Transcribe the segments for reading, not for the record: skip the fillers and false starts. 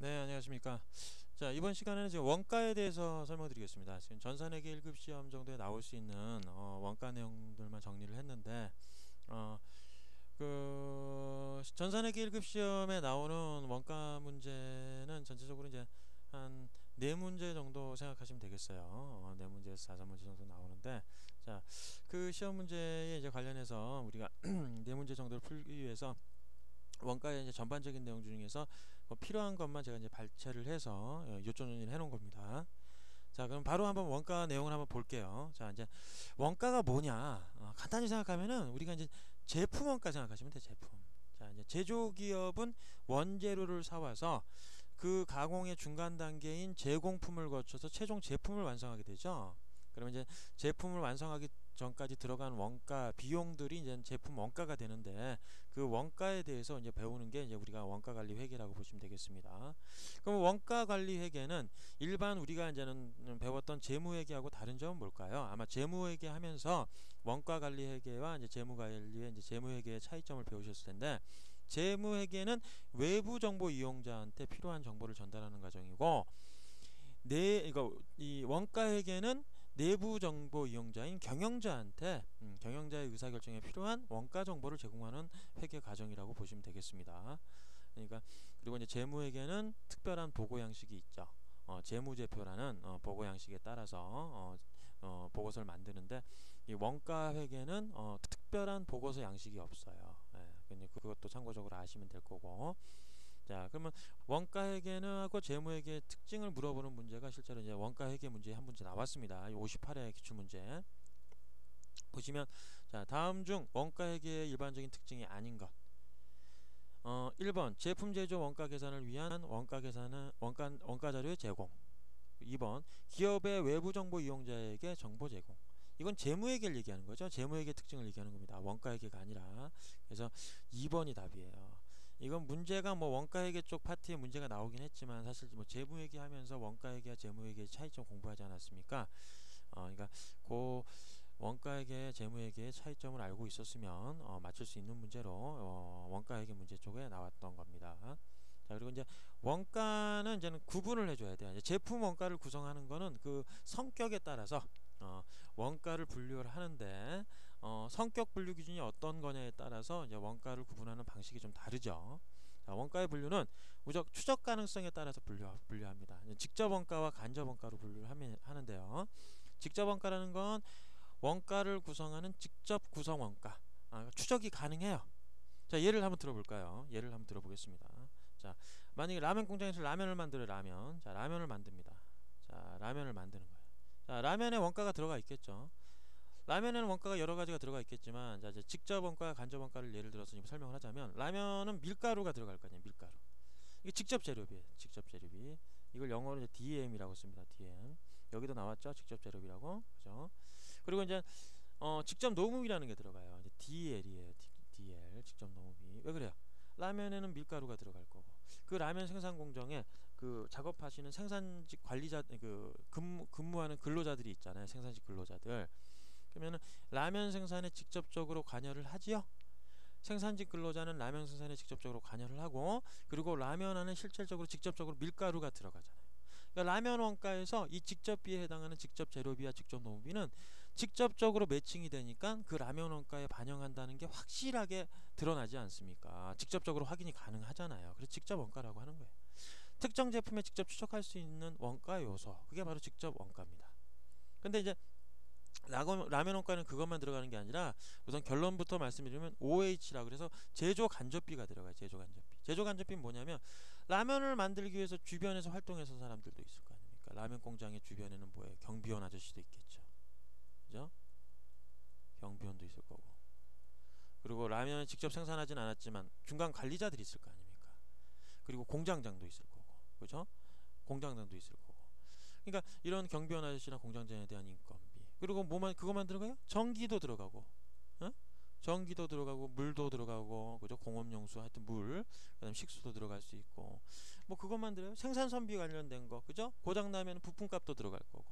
네, 안녕하십니까. 자, 이번 시간에는 지금 원가에 대해서 설명드리겠습니다. 지금 전산회계 1급 시험 정도에 나올 수 있는 원가 내용들만 정리를 했는데, 어, 전산회계 1급 시험에 나오는 원가 문제는 전체적으로 이제 한 4문제 정도 생각하시면 되겠어요. 4문제에서 4문제 정도 나오는데, 자, 그 시험 문제에 이제 관련해서 우리가 4문제 정도를 풀기 위해서 원가의 이제 전반적인 내용 중에서 뭐 필요한 것만 제가 이제 발췌를 해서 요점 정리를 해놓은 겁니다. 자, 그럼 바로 한번 원가 내용을 한번 볼게요. 자, 이제 원가가 뭐냐? 간단히 생각하면은 우리가 이제 제품 원가 생각하시면 돼, 제품. 자, 이제 제조기업은 원재료를 사와서 그 가공의 중간 단계인 제공품을 거쳐서 최종 제품을 완성하게 되죠. 그러면 이제 제품을 완성하기 전까지 들어간 원가 비용들이 이제 제품 원가가 되는데, 그 원가에 대해서 이제 배우는 게 이제 우리가 원가 관리 회계라고 보시면 되겠습니다. 그럼 원가 관리 회계는 일반 우리가 이제는 배웠던 재무 회계하고 다른 점은 뭘까요? 아마 재무 회계 하면서 원가 관리 회계와 이제 재무 관리의 이제 재무 회계의 차이점을 배우셨을 텐데, 재무 회계는 외부 정보 이용자한테 필요한 정보를 전달하는 과정이고, 이거 이 원가 회계는 내부 정보 이용자인 경영자한테 경영자의 의사결정에 필요한 원가 정보를 제공하는 회계 과정이라고 보시면 되겠습니다. 그러니까 그리고 이제 재무회계는 특별한 보고 양식이 있죠. 재무제표라는 보고 양식에 따라서 보고서를 만드는데, 이 원가 회계는 특별한 보고서 양식이 없어요. 근데 그것도 참고적으로 아시면 될 거고. 자, 그러면 원가회계하고 재무회계의 특징을 물어보는 문제가 실제로 이제 원가회계 문제에 한 문제 나왔습니다. 58회 기출문제 보시면, 자, 다음 중 원가회계의 일반적인 특징이 아닌 것. 1번 제품 제조 원가 계산을 위한 원가 자료의 제공. 2번 기업의 외부 정보 이용자에게 정보 제공. 이건 재무회계를 얘기하는 거죠. 재무회계 특징을 얘기하는 겁니다. 원가회계가 아니라. 그래서 2번이 답이에요. 이건 문제가 뭐 원가회계 쪽 파트에 문제가 나오긴 했지만, 사실 뭐 재무회계 하면서 원가회계와 재무회계의 차이점 공부하지 않았습니까? 그러니까 그 원가회계, 재무회계의 차이점을 알고 있었으면 맞출 수 있는 문제로 원가회계 문제 쪽에 나왔던 겁니다. 자, 그리고 이제 원가는 이제는 구분을 해줘야 돼요. 이제 제품 원가를 구성하는 거는 그 성격에 따라서 원가를 분류를 하는데, 성격 분류 기준이 어떤 거냐에 따라서 이제 원가를 구분하는 방식이 좀 다르죠. 자, 원가의 분류는 무조건 추적 가능성에 따라서 분류합니다. 직접 원가와 간접 원가로 분류를 하는데요. 직접 원가라는 건 원가를 구성하는 직접 구성 원가, 추적이 가능해요. 자, 예를 한번 들어볼까요? 예를 한번 들어보겠습니다. 자, 만약에 라면 공장에서 라면을 만들어요. 자, 라면을 만듭니다. 자, 라면을 만드는 거예요. 자, 라면에 원가가 들어가 있겠죠. 라면에는 원가가 여러 가지가 들어가 있겠지만, 자, 이제 직접 원가와 간접 원가를 예를 들어서 설명을 하자면, 라면은 밀가루가 들어갈 거 아니에요. 밀가루. 이게 직접 재료비예요. 직접 재료비. 이걸 영어로 이제 DM이라고 씁니다. DM. 여기도 나왔죠. 직접 재료비라고. 그죠? 그리고 이제 직접 노무비라는 게 들어가요. 이제 DL이에요. DL. 직접 노무비. 왜 그래요? 라면에는 밀가루가 들어갈 거고, 그 라면 생산 공정에 그 작업하시는 생산직 관리자, 근무하는 근로자들이 있잖아요. 생산직 근로자들. 그러면은 라면 생산에 직접적으로 관여를 하지요. 생산직 근로자는 라면 생산에 직접적으로 관여를 하고, 그리고 라면 안에 실질적으로 직접적으로 밀가루가 들어가잖아요. 그러니까 라면 원가에서 이 직접비에 해당하는 직접 재료비와 직접 노무비는 직접적으로 매칭이 되니까 그 라면 원가에 반영한다는 게 확실하게 드러나지 않습니까? 직접적으로 확인이 가능하잖아요. 그래서 직접 원가라고 하는 거예요. 특정 제품에 직접 추적할 수 있는 원가 요소, 그게 바로 직접 원가입니다. 근데 이제 라면 원가는 그것만 들어가는 게 아니라, 우선 결론부터 말씀드리면 OH라 그래서 제조 간접비가 들어가요. 제조 간접비. 제조 간접비는 뭐냐면, 라면을 만들기 위해서 주변에서 활동해서 사람들도 있을 거 아닙니까? 라면 공장의 주변에는 뭐예요? 경비원 아저씨도 있겠죠. 그죠? 경비원도 있을 거고. 그리고 라면을 직접 생산하진 않았지만 중간 관리자들이 있을 거 아닙니까? 그리고 공장장도 있을 거고. 그죠? 공장장도 있을 거고. 그러니까 이런 경비원 아저씨나 공장장에 대한 인건비, 그리고 뭐만 그것만 들어가요? 전기도 들어가고, 전기도 들어가고, 물도 들어가고, 그죠? 공업용수, 하여튼 물, 그다음 식수도 들어갈 수 있고, 뭐 그것만 들어요? 생산선비 관련된 거, 그죠? 고장 나면 부품값도 들어갈 거고,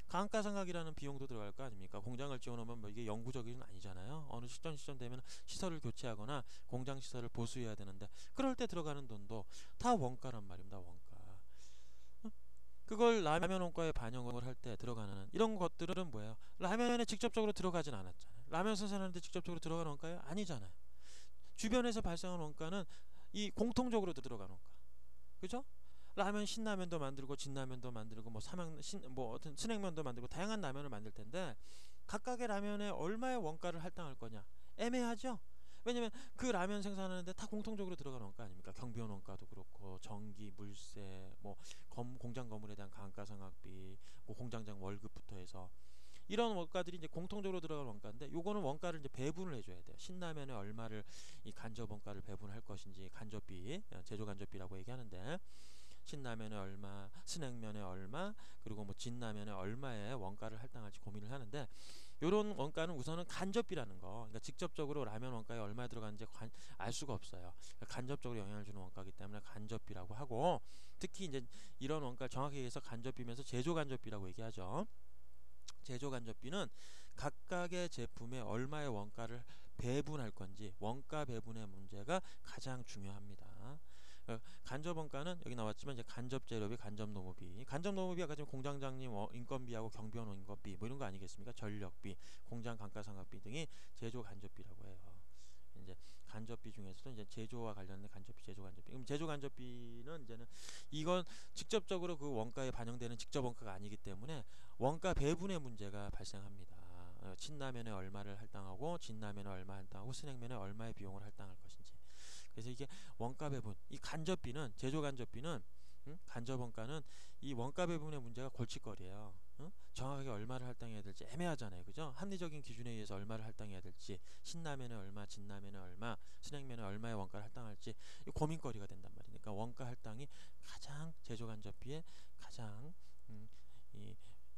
감가상각이라는 비용도 들어갈 거 아닙니까? 공장을 지어놓으면 뭐 이게 영구적인 아니잖아요. 어느 시점 되면 시설을 교체하거나 공장 시설을 보수해야 되는데, 그럴 때 들어가는 돈도 다 원가란 말입니다. 원가. 그걸 라면 원가에 반영을 할 때 들어가는 이런 것들은 뭐예요? 라면에 직접적으로 들어가진 않았잖아요. 라면 생산하는데 직접적으로 들어가는 원가요? 아니잖아요. 주변에서 발생한 원가는 이 공통적으로 들어가는 원가. 그죠? 라면 신라면도 만들고 진라면도 만들고 뭐 뭐 어떤 스낵면도 만들고 다양한 라면을 만들 텐데 각각의 라면에 얼마의 원가를 할당할 거냐 애매하죠. 왜냐면 그 라면 생산하는데 다 공통적으로 들어가는 원가 아닙니까? 경비원 원가도 그렇고 전기, 물세, 뭐 공장 건물에 대한 감가상각비, 뭐 공장장 월급부터 해서 이런 원가들이 이제 공통적으로 들어가는 원가인데 요거는 원가를 이제 배분을 해줘야 돼요. 신라면에 얼마를 이 간접 원가를 배분할 것인지 간접비, 제조 간접비라고 얘기하는데 신라면에 얼마, 스낵면에 얼마, 그리고 뭐 진라면에 얼마의 원가를 할당할지 고민을 하는데 요런 원가는 우선은 간접비라는 거, 그러니까 직접적으로 라면 원가에 얼마 들어가는지 알 수가 없어요. 그러니까 간접적으로 영향을 주는 원가이기 때문에 간접비라고 하고, 특히 이제 이런 원가를 정확히 얘기해서 간접비면서 제조 간접비라고 얘기하죠. 제조 간접비는 각각의 제품에 얼마의 원가를 배분할 건지 원가 배분의 문제가 가장 중요합니다. 간접 원가는 여기 나왔지만 이제 간접 재료비, 간접 노무비. 간접 노무비 아까 지금 공장장님 인건비하고 경비원 인건비 뭐 이런 거 아니겠습니까? 전력비, 공장 감가상각비 등이 제조 간접비라고 해요. 이제 간접비 중에서도 이제 제조와 관련된 간접비, 제조 간접비. 그럼 제조 간접비는 이제는 이건 직접적으로 그 원가에 반영되는 직접 원가가 아니기 때문에 원가 배분의 문제가 발생합니다. 신라면에 얼마를 할당하고 진라면에 얼마 할당하고 스낵면에 얼마의 비용을 할당할 것인지. 그래서 이게 원가 배분, 이 간접비는 제조 간접비는 간접 원가는 이 원가 배분의 문제가 골칫거리예요. 정확하게 얼마를 할당해야 될지 애매하잖아요. 그죠? 합리적인 기준에 의해서 얼마를 할당해야 될지, 신라면에 얼마, 진라면에 얼마, 스낵면에 얼마의 원가를 할당할지 고민거리가 된단 말이니까 원가 할당이 가장 제조 간접비의 가장 이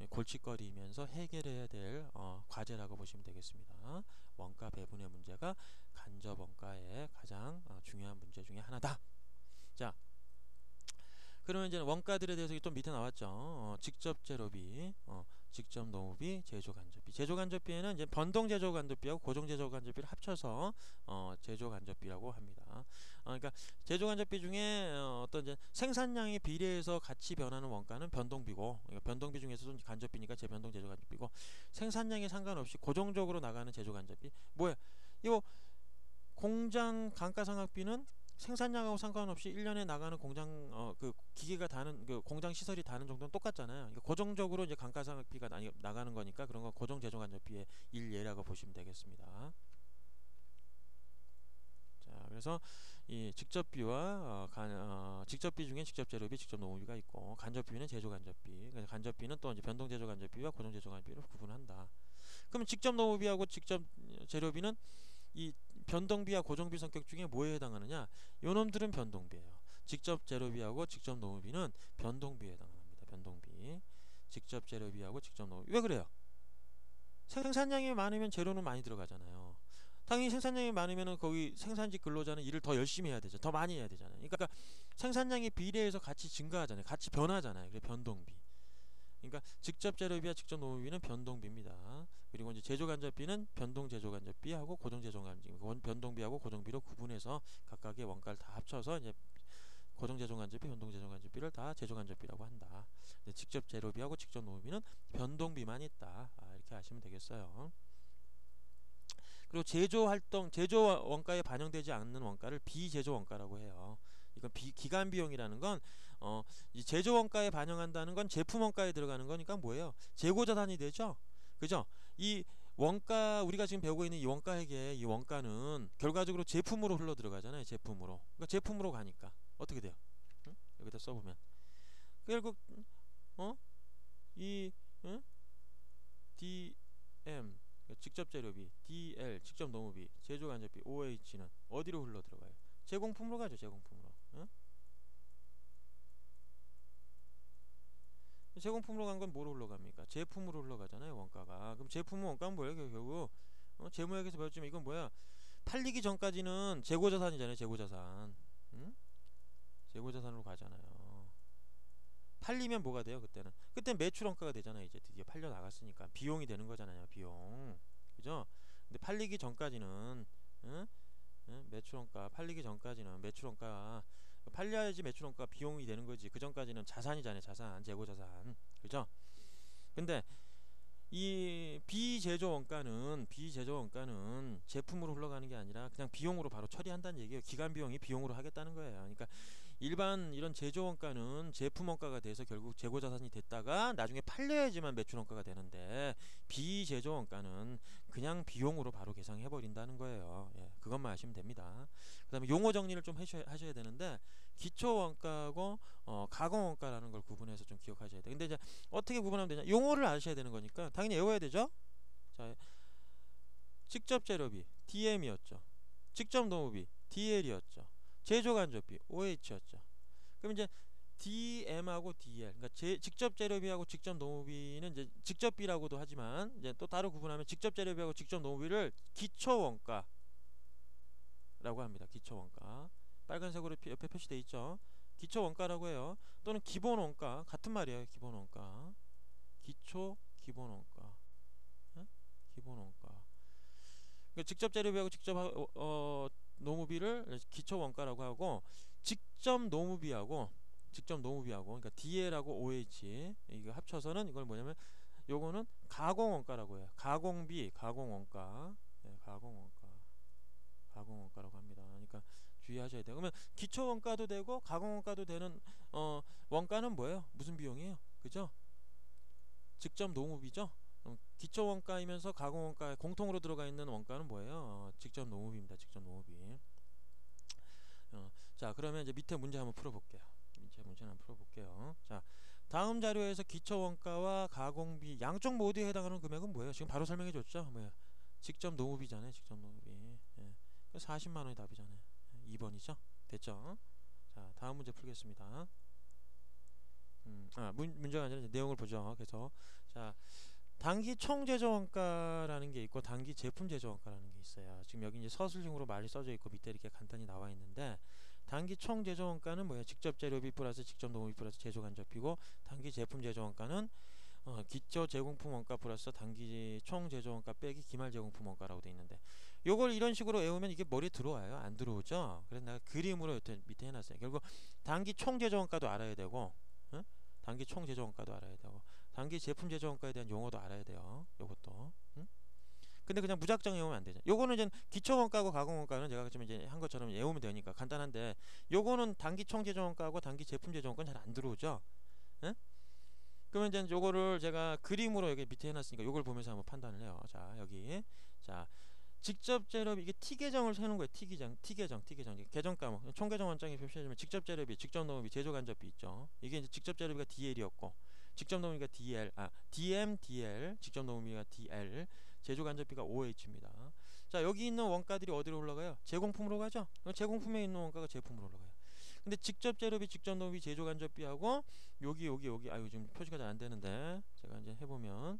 골칫거리면서 해결해야 될 과제라고 보시면 되겠습니다. 원가 배분의 문제가 간접 원가의 가장 중요한 문제 중에 하나다. 자, 그러면 이제 원가들에 대해서 또 밑에 나왔죠. 직접 재료비, 직접 노무비, 제조 간접비. 제조 간접비에는 이제 변동 제조 간접비하고 고정 제조 간접비를 합쳐서 제조 간접비라고 합니다. 그러니까 제조 간접비 중에 어떤 이제 생산량에 비례해서 같이 변하는 원가는 변동비고, 그러니까 변동비 중에서도 간접비니까 재변동 제조 간접비고, 생산량에 상관없이 고정적으로 나가는 제조 간접비. 뭐야? 이거 공장 감가상각비는 생산량하고 상관없이 1년에 나가는 공장 그 기계가 다는 그 공장 시설이 다는 정도는 똑같잖아요. 그러니까 고정적으로 이제 감가상각비가 나가는 거니까 그런 건 고정 제조 간접비의 일예라고 보시면 되겠습니다. 자, 그래서 이 직접비와 직접비 중에 직접 재료비, 직접 노무비가 있고 간접비는 제조 간접비. 그래서 간접비는 또 이제 변동 제조 간접비와 고정 제조 간접비를 구분한다. 그러면 직접 노무비하고 직접 재료비는 이 변동비와 고정비 성격 중에 뭐에 해당하느냐? 요놈들은 변동비예요. 직접 재료비하고 직접 노무비는 변동비에 해당합니다. 변동비. 직접 재료비하고 직접 노무비. 왜 그래요? 생산량이 많으면 재료는 많이 들어가잖아요. 당연히 생산량이 많으면 거기 생산직 근로자는 일을 더 열심히 해야 되죠. 더 많이 해야 되잖아요. 그러니까 생산량에 비례해서 같이 증가하잖아요. 같이 변하잖아요. 그게 변동비. 그러니까 직접 재료비와 직접 노무비는 변동비입니다. 그리고 이제 제조 간접비는 변동 제조 간접비하고 고정 제조 간접비, 변동비하고 고정비로 구분해서 각각의 원가를 다 합쳐서 이제 고정 제조 간접비, 변동 제조 간접비를 다 제조 간접비라고 한다. 직접 재료비하고 직접 노무비는 변동비만 있다. 이렇게 아시면 되겠어요. 그리고 제조 활동, 제조 원가에 반영되지 않는 원가를 비제조 원가라고 해요. 이건 기간 비용이라는 건 이 제조 원가에 반영한다는 건 제품 원가에 들어가는 거니까 뭐예요? 재고 자산이 되죠. 그죠? 이 원가 우리가 지금 배우고 있는 이 원가액의 이 원가는 결과적으로 제품으로 흘러 들어가잖아요. 제품으로. 그러니까 제품으로 가니까 어떻게 돼요? 응? 여기다 써보면 결국 이 DM 직접 재료비, DL 직접 노무비, 제조 간접비, OH는 어디로 흘러 들어가요? 제공품으로 가죠. 제공품으로. 응? 제공품으로 간 건 뭐로 흘러갑니까? 제품으로 흘러가잖아요. 원가가. 그럼 제품은 원가는 뭐예요? 결국 재무역에서 배웠지만 이건 뭐야? 팔리기 전까지는 재고자산이잖아요. 재고자산. 응? 재고자산으로 가잖아요. 팔리면 뭐가 돼요? 그때는 매출 원가가 되잖아요. 이제 드디어 팔려 나갔으니까 비용이 되는 거잖아요. 비용. 그죠? 근데 팔리기 전까지는 응? 매출 원가 팔리기 전까지는 매출 원가 팔려야지 매출 원가가 비용이 되는 거지. 그 전까지는 자산이잖아요. 자산, 재고 자산. 그죠? 근데 이 비제조 원가는 제품으로 흘러가는 게 아니라 그냥 비용으로 바로 처리한다는 얘기예요. 기간 비용이 비용으로 하겠다는 거예요. 그러니까 일반 이런 제조 원가는 제품 원가가 돼서 결국 재고 자산이 됐다가 나중에 팔려야지만 매출 원가가 되는데, 비제조 원가는 그냥 비용으로 바로 계산해 버린다는 거예요. 예, 그것만 아시면 됩니다. 그다음에 용어 정리를 좀 하셔야 되는데, 기초 원가고 가공 원가라는 걸 구분해서 좀 기억하셔야 돼요. 근데 이제 어떻게 구분하면 되냐? 용어를 아셔야 되는 거니까 당연히 외워야 되죠. 자, 직접 재료비 DM이었죠. 직접 노무비 DL이었죠. 제조 간접비 OH였죠. 그럼 이제 DM하고 DL, 그러니까 직접 재료비하고 직접 노무비는 이제 직접비라고도 하지만 이제 또 따로 구분하면 직접 재료비하고 직접 노무비를 기초 원가라고 합니다. 기초 원가. 빨간색으로 옆에 표시되어 있죠. 기초 원가라고 해요. 또는 기본 원가, 같은 말이에요. 기본 원가, 기초 기본 원가, 기본 원가. 그러니까 직접 재료비하고 직접 노무비를 기초 원가라고 하고, 직접 노무비하고 그러니까 DL하고 OH 이거 합쳐서는 이걸 뭐냐면 요거는 가공 원가라고 해요. 가공비, 가공 원가, 가공 원가라고 합니다. 그러니까 주의하셔야 돼요. 그러면 기초 원가도 되고 가공 원가도 되는 원가는 뭐예요? 무슨 비용이에요? 그죠? 직접 노무비죠. 기초 원가이면서 가공 원가에 공통으로 들어가 있는 원가는 뭐예요? 직접 노무비입니다. 직접 노무비. 자, 그러면 이제 밑에 문제 한번 풀어볼게요. 자, 다음 자료에서 기초 원가와 가공비 양쪽 모두에 해당하는 금액은 뭐예요? 지금 바로 설명해 줬죠? 뭐예요? 직접 노무비잖아요. 직접 노무비. 40만 원이 답이잖아요. 2번이죠? 됐죠? 자, 다음 문제 풀겠습니다. 문제가 아니라 내용을 보죠. 그래서 자, 단기 총 제조 원가라는 게 있고 단기 제품 제조 원가라는 게 있어요. 지금 여기 이제 서술형으로 말이 써져 있고 밑에 이렇게 간단히 나와 있는데, 단기 총 제조 원가는 뭐예요? 직접 재료비 플러스 직접 노무비 플러스 제조 간접비고, 단기 제품 제조 원가는 기초 제공품 원가 플러스 단기 총 제조 원가 빼기 기말 제공품 원가라고 돼 있는데, 요걸 이런 식으로 외우면 이게 머리에 들어와요? 안 들어오죠? 그래서 내가 그림으로 밑에 해놨어요. 결국 단기 총 제조 원가도 알아야 되고, 단기 총 제조 원가도 알아야 되고, 단기 제품 제조 원가에 대한 용어도 알아야 돼요. 요것도. 근데 그냥 무작정 외우면 안 되죠. 요거는 이제 기초 원가하고 가공 원가는 제가 좀 이제 한 것처럼 외우면 되니까 간단한데, 요거는 단기 총 제조 원가하고 단기 제품 제조 원가는 잘 안 들어오죠. 그러면 이제 요거를 제가 그림으로 여기 밑에 해놨으니까 요걸 보면서 한번 판단을 해요. 자, 여기. 자, 직접 재료비, 이게 T 계정을 세는 거예요. T 계정. 계정 까먹. 총 계정 원장에 표시해주면 직접 재료비, 직접 노무비, 제조 간접비 있죠. 이게 이제 직접 재료비가 DL이었고, 직접 노무비가 DL, DM, DL, 직접 노무비가 DL, 제조 간접비가 OH입니다. 자, 여기 있는 원가들이 어디로 올라가요? 제공품으로 가죠. 제공품에 있는 원가가 제품으로 올라가요. 근데 직접 재료비, 직접 노무비, 제조 간접비하고 여기 아유 지금 표시가 잘 안 되는데 제가 이제 해보면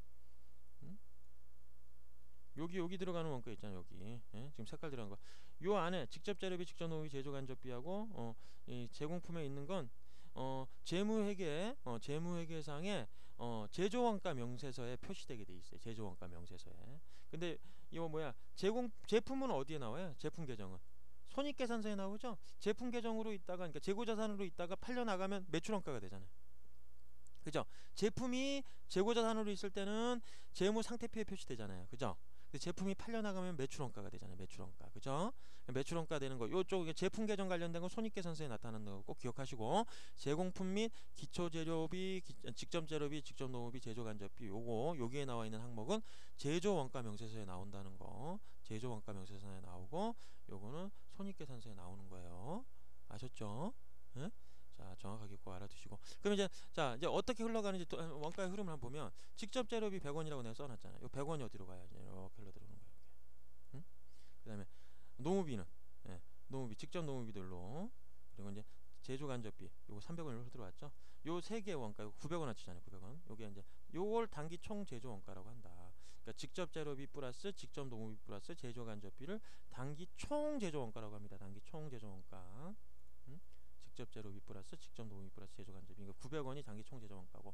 여기 들어가는 원가 있잖아요. 여기 지금 색깔 들어간 거. 요 안에 직접 재료비, 직접 노무비, 제조 간접비하고 이 제공품에 있는 건 재무회계상에 제조원가 명세서에 표시되게 돼 있어요. 제조원가 명세서에. 근데 이거 뭐야? 제품은 어디에 나와요? 제품 계정은 손익계산서에 나오죠. 제품 계정으로 있다가, 그러니까 재고자산으로 있다가 팔려 나가면 매출원가가 되잖아요. 그죠? 제품이 재고자산으로 있을 때는 재무상태표에 표시되잖아요. 그죠? 제품이 팔려나가면 매출원가가 되잖아요. 매출원가. 그죠? 매출원가 되는 거, 요쪽 제품 계정 관련된 거 손익계산서에 나타나는 거 꼭 기억하시고, 제공품 및 기초재료비, 직접 재료비, 직접 노무비, 제조 간접비, 요거 여기에 나와 있는 항목은 제조원가 명세서에 나온다는 거, 제조원가 명세서에 나오고, 요거는 손익계산서에 나오는 거예요. 아셨죠? 네? 자, 정확하게 꼭 알아두시고. 그럼 이제 이제 어떻게 흘러가는지 원가의 흐름을 한번 보면, 직접 재료비 100원이라고 내가 써놨잖아요. 요 100원이 어디로 가요? 이렇게 흘러 들어오는 거예요. 이렇게. 그다음에 노무비는 노무비, 직접 노무비들로, 그리고 이제 제조 간접비 요거 300원으로 들어왔죠. 요 세 개의 원가, 요거 900원어치잖아요. 900원. 요게 이제 요걸 단기 총 제조 원가라고 한다. 그러니까 직접 재료비 플러스 직접 노무비 플러스 제조 간접비를 단기 총 제조 원가라고 합니다. 단기 총 제조 원가. 직접 재료비 플러스 직접 노무비 플러스 제조 간접비. 그러니까 900원이 단기 총 제조 원가고.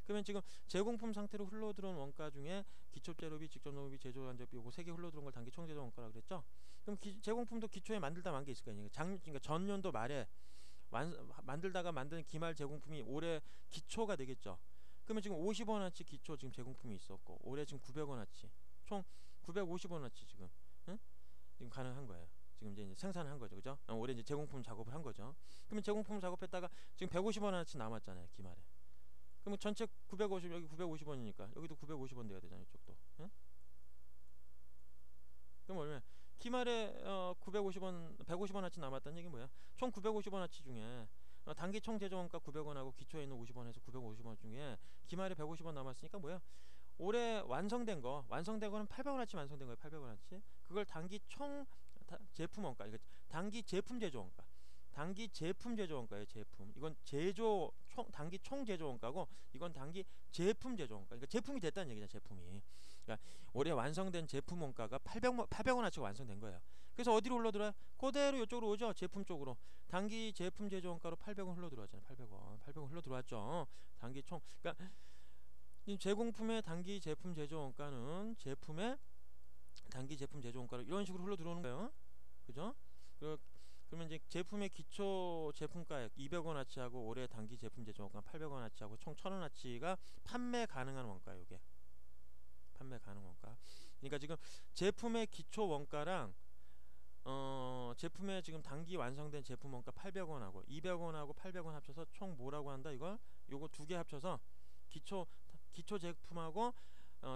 그러면 지금 제공품 상태로 흘러들어온 원가 중에 기초 재료비, 직접 노무비, 제조 간접비 요거 세 개 흘러들어온 걸 단기 총 제조 원가라고 그랬죠. 그럼 제공품도 기초에 만들다 만 게 있을 거 아니에요. 그러니까 전년도 말에 만들다가 만든 기말 제공품이 올해 기초가 되겠죠. 그러면 지금 50원어치 기초 지금 제공품이 있었고 올해 지금 900원어치 총 950원어치 지금 지금 가능한 거예요. 지금 이제 생산을 한 거죠, 그죠? 올해 이제 제공품 작업을 한 거죠. 그러면 제공품 작업했다가 지금 150원어치 남았잖아요, 기말에. 그러면 전체 950 여기 950원이니까 여기도 950원 돼야 되잖아요, 이쪽도. 그럼 얼마? 기말에 950원, 150원어치 남았다는 얘기 뭐야? 총 950원어치 중에 단기 총 제조원가 900원하고 기초에 있는 50원에서 950원 중에 기말에 150원 남았으니까 뭐야? 올해 완성된 거는 800원어치 완성된 거예요. 800원어치. 그걸 단기 총 제품 원가, 이거 단기 제품 제조 원가. 단기 제품 제조 원가예요. 제품. 이건 제조 단기 총 제조 원가고 이건 단기 제품 제조 원가. 그러니까 제품이 됐다는 얘기잖아, 제품이. 그러니까 올해 완성된 제품 원가가 800원어치가 완성된 거예요. 그래서 어디로 흘러들어요? 그대로 이쪽으로 오죠. 제품 쪽으로. 단기 제품 제조 원가로 800원 흘러들어왔잖아요. 800원 흘러들어왔죠. 단기 총. 그러니까 이 제공품의 단기 제품 제조 원가는 제품의 단기 제품 제조 원가로 이런 식으로 흘러 들어오는 거예요. 그죠? 그러면 이제 제품의 기초 제품가액 200원어치하고 올해 단기 제품 제조 원가 800원어치하고 총 1000원어치가 판매 가능한 원가예요. 이게 판매 가능 원가. 그러니까 지금 제품의 기초 원가랑 제품의 지금 단기 완성된 제품 원가 800원하고 200원하고 800원 합쳐서 총 뭐라고 한다? 요거 두 개 합쳐서 기초 제품하고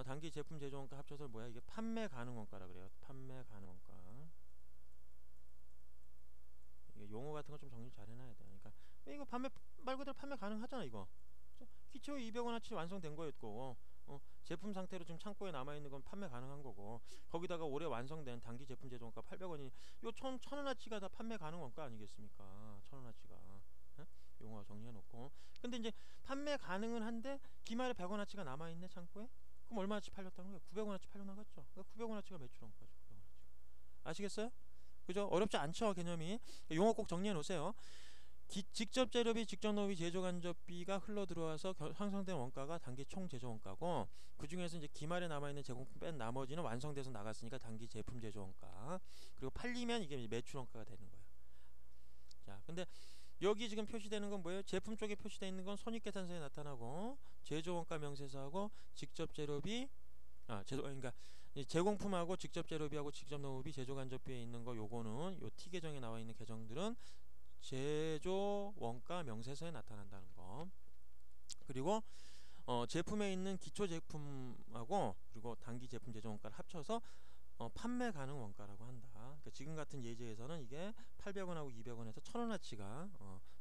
단기 제품 제조 원가 합쳐서 뭐야? 이게 판매 가능 원가라 그래요. 판매 가능 원가. 이게 용어 같은 거 좀 정리 잘 해놔야 돼. 그러니까 이거 말 그대로 판매 가능하잖아 이거. 기초 200원어치 완성된 거였고 제품 상태로 지금 창고에 남아있는 건 판매 가능한 거고 거기다가 올해 완성된 단기 제품 제조 원가 800원이 요 1000원어치가 다 판매 가능 원가 아니겠습니까? 1000원어치가. 용어 정리해놓고 근데 이제 판매 가능은 한데 기말에 100원어치가 남아있네 창고에. 그럼 얼마어치 팔렸다는 거예요? 900원어치 팔려 나갔죠. 그러니까 900원어치가 매출 원가죠. 900원어치. 아시겠어요? 그죠? 어렵지 않죠 개념이. 용어 꼭 정리해 놓으세요. 직접 재료비, 직접 노비, 제조 간접비가 흘러 들어와서 형성된 원가가 단기 총 제조 원가고 그 중에서 이제 기말에 남아 있는 제공품 뺀 나머지는 완성돼서 나갔으니까 단기 제품 제조 원가. 그리고 팔리면 이게 매출 원가가 되는 거예요. 자, 근데 여기 지금 표시되는 건 뭐예요? 제품 쪽에 표시되어 있는 건 손익계산서에 나타나고 제조 원가 명세서하고 직접 재료비, 그러니까 제공품하고 직접 재료비하고 직접 노무비, 제조 간접비에 있는 거 요거는 요 T 계정에 나와 있는 계정들은 제조 원가 명세서에 나타난다는 거. 그리고 제품에 있는 기초 제품하고 그리고 단기 제품 제조 원가를 합쳐서 판매 가능 원가라고 한다. 그러니까 지금 같은 예제에서는 이게 800원하고 200원에서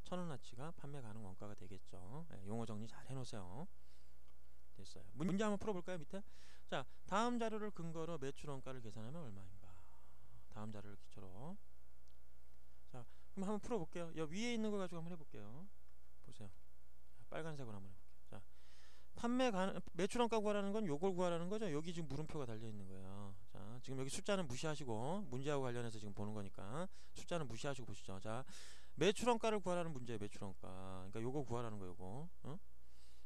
1000원어치가 판매 가능 원가가 되겠죠. 용어 정리 잘 해놓으세요. 됐어요. 문제 한번 풀어볼까요? 밑에. 자, 다음 자료를 근거로 매출 원가를 계산하면 얼마인가? 다음 자료를 기초로. 자, 그럼 한번 풀어볼게요. 여 위에 있는 거 가지고 한번 해볼게요. 보세요. 자, 빨간색으로 한번 해볼게요. 자, 매출 원가 구하라는 건 요걸 구하라는 거죠. 여기 지금 물음표가 달려 있는 거예요. 자, 지금 여기 숫자는 무시하시고 문제하고 관련해서 지금 보는 거니까 숫자는 무시하시고 보시죠. 자, 매출 원가를 구하라는 문제예요. 매출 원가. 그러니까 요거 구하라는 거 요거.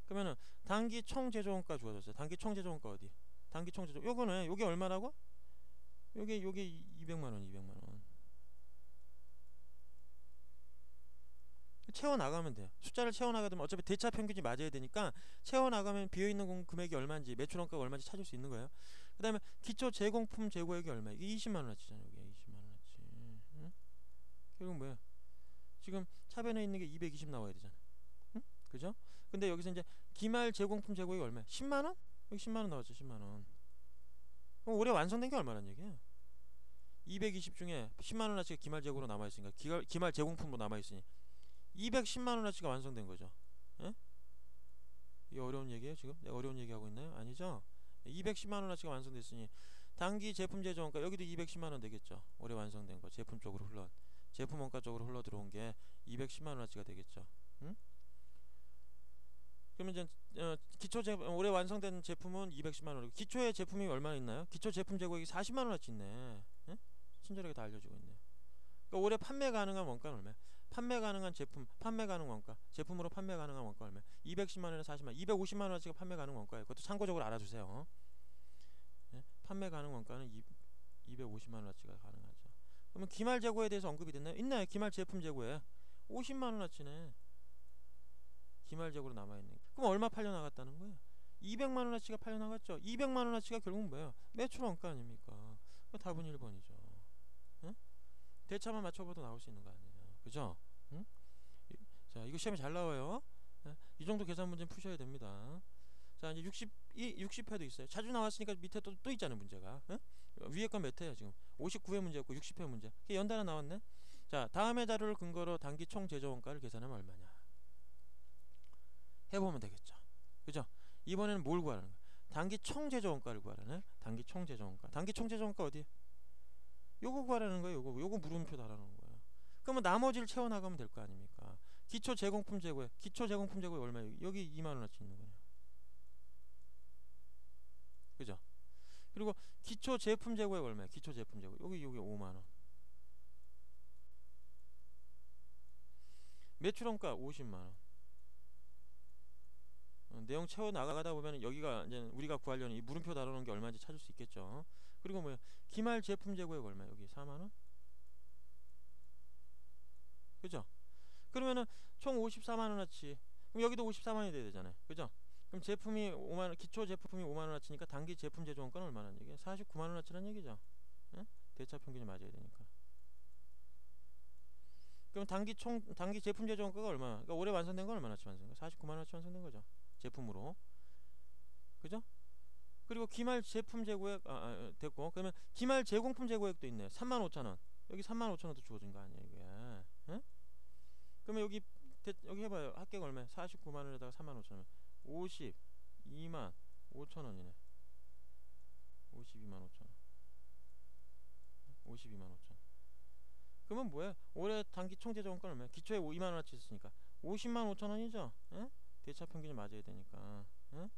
그러면은 단기 총 제조 원가 주어졌어요. 단기 총 제조 원가 어디? 단기 총 제조. 요거는 요게 얼마라고? 요게 200만 원. 채워 나가면 돼요. 숫자를 채워 나가면 어차피 대차 평균이 맞아야 되니까 채워 나가면 비어 있는 금액이 얼마인지 매출 원가가 얼마인지 찾을 수 있는 거예요. 그다음에 기초 제공품 재고액이 얼마? 이게 20만 원어치잖아요. 이게 20만 원어치. 응? 결국 뭐야? 지금 차변에 있는 게 220 나와야 되잖아. 응? 그죠? 근데 여기서 이제 기말 제공품 재고액이 얼마야? 10만 원? 여기 10만 원 나왔죠. 10만 원. 그럼 올해 완성된 게 얼마란 얘기야? 220 중에 10만 원어치가 기말 재고로 남아 있으니까 기말 제공품으로 남아 있으니 210만 원어치가 완성된 거죠. 예? 이게 어려운 얘기예요 지금? 내가 어려운 얘기 하고 있나요? 아니죠? 210만 원어치가 완성됐으니 단기 제품 제조 원가 여기도 210만 원 되겠죠. 올해 완성된 거 제품 쪽으로 제품 원가 쪽으로 흘러 들어온 게 210만 원어치가 되겠죠. 응? 그러면 이제 올해 완성된 제품은 210만 원이고 기초의 제품이 얼마나 있나요? 기초 제품 재고액이 40만 원어치 있네. 예? 친절하게 다 알려주고 있네요. 그러니까 올해 판매 가능한 원가는 얼마야? 판매 가능한 제품, 판매 가능 원가, 제품으로 판매 가능한 원가 얼마야? 210만 원에 40만, 250만 원어치가 판매 가능 원가예요. 그것도 참고적으로 알아주세요. 예? 판매 가능 원가는 250만 원어치가 가능하죠. 그러면 기말 재고에 대해서 언급이 됐나요? 있나요? 기말 제품 재고에 50만원어치네. 기말재고로 남아있는. 그럼 얼마 팔려나갔다는 거예요? 200만원어치가 팔려나갔죠. 200만원어치가 결국 뭐예요? 매출 원가 아닙니까? 답은 1번이죠. 응? 대차만 맞춰봐도 나올 수 있는 거 아니에요. 그죠? 응? 자, 이거 시험에 잘 나와요. 이 정도 계산 문제는 푸셔야 됩니다. 자, 이제 60회도 있어요. 자주 나왔으니까 밑에 또 있잖아요, 문제가. 응? 위에 건 몇 회야, 지금? 59회 문제였고 60회 문제. 연달아 나왔네? 자, 다음의 자료를 근거로 단기 총 제조원가를 계산하면 얼마냐? 해보면 되겠죠. 그죠? 이번에는 뭘 구하라는 거야? 단기 총 제조원가를 구하라네? 단기 총 제조원가. 단기 총 제조원가 어디? 요거 구하라는 거예요, 요거 물음표 달아놓은 거예요. 그러면 나머지를 채워나가면 될 거 아닙니까? 기초 제공품 재고액. 기초 제공품 재고액 얼마예요? 여기 2만원어치 있는 거예요. 그죠? 그리고 기초 제품 재고액 얼마야? 기초 제품 재고 여기 5만원. 매출원가 50만원. 내용 채워 나가다 보면 여기가 이제 우리가 구하려는 이 물음표 달아놓은 게 얼마인지 찾을 수 있겠죠. 그리고 뭐야? 기말 제품 재고액 얼마? 여기 4만원. 그죠? 그러면은 총 54만원어치. 그럼 여기도 54만원이 돼야 되잖아요. 그죠? 그럼 제품이 5만원, 기초 제품이 5만원어치니까 단기 제품 제조원가는 얼마나 얘기야? 49만원어치란 얘기죠. 예? 대차 평균이 맞아야 되니까. 그럼 단기 제품 제조원가가 얼마나? 그러니까 올해 완성된 건 얼마나치 완성된 거야? 49만원어치 완성된 거죠. 제품으로. 그죠? 그리고 기말 제품 재고액 됐고, 그러면 기말 제공품 재고액도 있네. 35,000원. 여기 35,000원도 주어진 거 아니에요, 이게. 예? 그러면 여기 해봐요. 합계가 얼마야? 49만원에다가 35,000원. 52만 5천원이네. 52만 5천원. 52만 5천원. 그러면 뭐야? 올해 단기 총재조원가는 얼마야? 기초에 2만원어치 있으니까 50만 5천원이죠? 예? 대차 평균이 맞아야 되니까. 예?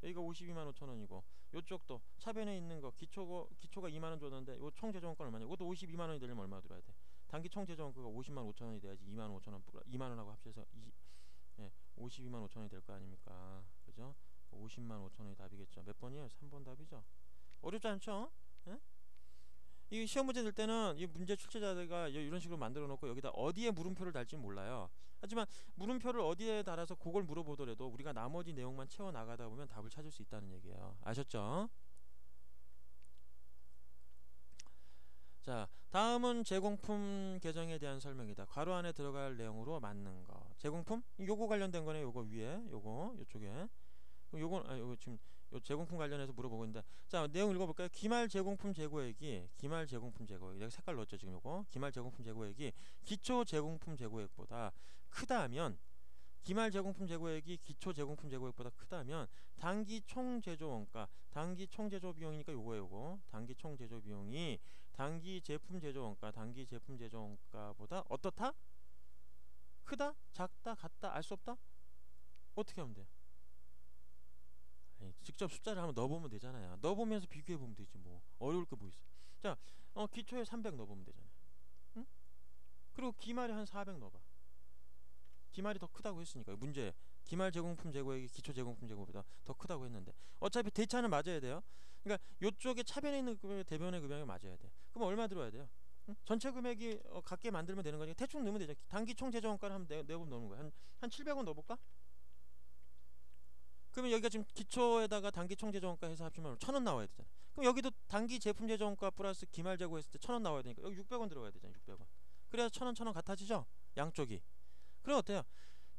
여기가 52만 5천원이고 요쪽도 차변에 있는 거 기초가 2만원 줬는데 요 총재조원가 얼마냐? 이것도 52만원이 되려면 얼마 들어야 돼? 단기 총재조원가가 50만 5천원이 돼야지 2만 5천원 2만원하고 합쳐서 52만 5천원이 될 거 아닙니까? 그죠? 50만 5천원이 답이겠죠. 몇 번이에요? 3번 답이죠. 어렵지 않죠? 예? 이 시험 문제 낼 때는 이 문제 출제자가 이런 식으로 만들어 놓고 여기다 어디에 물음표를 달지 몰라요. 하지만 물음표를 어디에 달아서 그걸 물어보더라도 우리가 나머지 내용만 채워 나가다 보면 답을 찾을 수 있다는 얘기예요. 아셨죠? 자, 다음은 제공품 개정에 대한 설명이다. 괄호 안에 들어갈 내용으로 맞는 거. 제공품? 요거 관련된 거네. 요거 위에, 요쪽에. 요거 지금 요 제공품 관련해서 물어보고 있는데, 자, 내용 읽어볼까요? 기말 제공품 재고액이 내가 색깔 넣었죠 지금 요거. 기말 제공품 재고액이 기초 제공품 재고액보다 크다면, 기말 제공품 재고액이 기초 제공품 재고액보다 크다면 단기 총 제조 원가, 단기 총 제조 비용이니까 요거 단기 총 제조 비용이 단기 제품 제조 원가, 단기 제품 제조 원가보다 어떻다? 크다? 작다? 같다? 알 수 없다? 어떻게 하면 돼요? 직접 숫자를 한번 넣어보면 되잖아요. 넣어보면서 비교해보면 되지 뭐 어려울 게 뭐 있어. 자, 기초에 300 넣어보면 되잖아요. 응? 그리고 기말에 한 400 넣어봐. 기말이 더 크다고 했으니까 문제 기말 제공품 재고액이 기초 제공품 재고보다 더 크다고 했는데 어차피 대차는 맞아야 돼요. 그러니까 요쪽에 차변에 있는 대변의 금액이 맞아야 돼. 그럼 얼마 들어야 돼요? 응? 전체 금액이 같게 만들면 되는 거니까 대충 넣으면 되죠. 단기 총 제조원가를 한번 내보면 넣는 거야. 한 700원 넣어볼까? 그러면 여기가 지금 기초에다가 단기 총 제조원가 해서 합치면 1,000원 나와야 되잖아. 그럼 여기도 단기 제품 제조원가 플러스 기말 재고 했을 때 1,000원 나와야 되니까 여기 600원 들어가야 되잖아. 600원. 그래야 1,000원 같아지죠? 양쪽이. 그럼 어때요?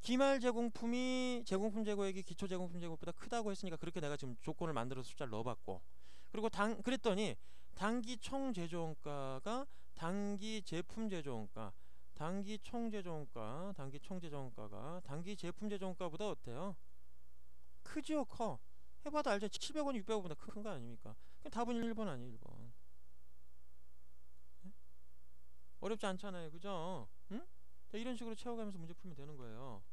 기말 제공품 재고액이 기초 제공품 재고보다 크다고 했으니까 그렇게 내가 지금 조건을 만들어서 숫자를 넣어봤고, 그리고 그랬더니 단기 총 제조원가가 단기 제품 제조원가, 단기 총 제조원가가 단기 제품 제조원가보다 어때요? 크지요? 커. 해봐도 알죠? 700원, 600원보다 큰 거 아닙니까? 그럼 답은 1번 아니에요? 1번. 어렵지 않잖아요. 그죠? 응? 자, 이런 식으로 채워가면서 문제 풀면 되는 거예요.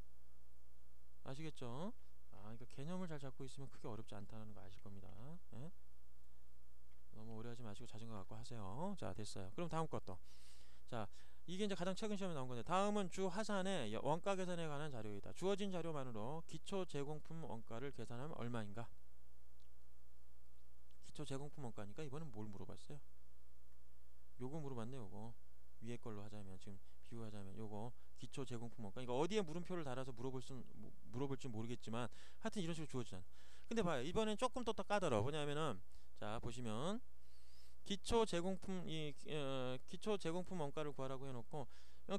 아시겠죠? 그러니까 개념을 잘 잡고 있으면 크게 어렵지 않다는 거 아실 겁니다. 예? 너무 오래 하지 마시고 자전거 갖고 하세요. 자, 됐어요. 그럼 다음 것도. 자, 이게 이제 가장 최근 시험에 나온 건데, 다음은 주 하산의 원가 계산에 관한 자료이다. 주어진 자료만으로 기초 제공품 원가를 계산하면 얼마인가? 기초 제공품 원가니까 이번엔 뭘 물어봤어요? 요거 물어봤네. 요거 위에 걸로 하자면, 지금 비교하자면 요거 기초 제공품 원가. 그러니까 어디에 물음표를 달아서 물어볼지 모르겠지만 하여튼 이런 식으로 주어지잖아. 근데 봐요. 이번엔 조금 또 까다로워. 뭐냐면은 자 보시면 기초 제공품 기초 제공품 원가를 구하라고 해놓고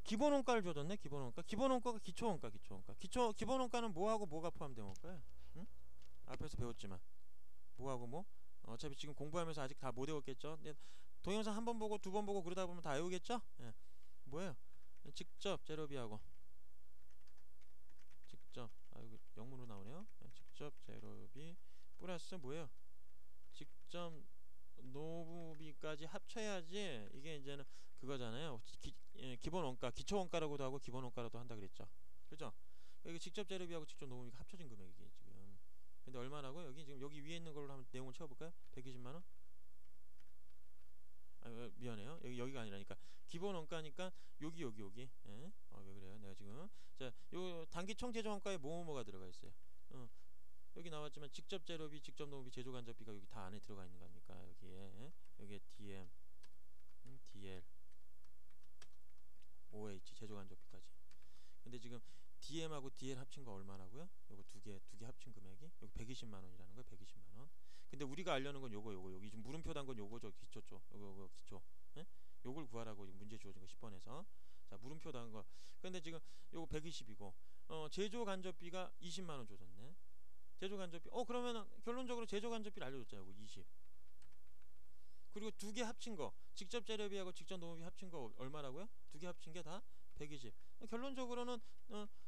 기본 원가를 줘줬네. 기본 원가. 기본 원가가 기초 원가, 기초 원가. 기본 원가는 뭐하고 뭐가 포함된 원가야? 응? 앞에서 배웠지만 뭐하고 뭐? 어차피 지금 공부하면서 아직 다 못 외웠겠죠. 근데 동영상 한 번 보고 두 번 보고 그러다 보면 다 외우겠죠? 예. 뭐예요? 직접 재료비하고 직접 이거 영문으로 나오네요. 직접 재료비 플러스 뭐예요? 직접 노무비까지 합쳐야지 이게 이제는 그거잖아요. 기본 원가, 기초 원가라고도 하고 기본 원가라도 한다 그랬죠. 그죠? 여기 직접 재료비하고 직접 노무비가 합쳐진 금액이 지금. 근데 얼마라고? 여기 지금 여기 위에 있는 걸로 한번 내용을 채워볼까요? 120만 원? 미안해요. 여기가 아니라니까. 기본 원가니까 여기. 예? 왜 그래요? 내가 지금 자, 요 단기 총 제조 원가에 뭐가 들어가 있어요. 여기 나왔지만 직접 재료비, 직접 노무비, 제조 간접비가 여기 다 안에 들어가 있는 거 아닙니까? 여기에 DM, DL, OH 제조 간접비까지. 근데 지금 DM하고 DL 합친 거 얼마라고요? 요거 두 개 합친 금액이 여기 120만 원이라는 거예요. 120만 원. 근데 우리가 알려는 건 요거 여기 지금 물음표 단 건 요거죠. 기초죠. 요거 기초. 예? 요걸 구하라고 지금 문제 주어진 거 10번에서. 자, 물음표 단 거. 근데 지금 요거 120이고 제조 간접비가 20만 원 줘줬네. 제조 간접비. 그러면은 결론적으로 제조 간접비를 알려줬잖아요. 20. 그리고 두 개 합친 거 직접 재료비하고 직접 노무비 합친 거 얼마라고요? 두 개 합친 게 다 120. 결론적으로는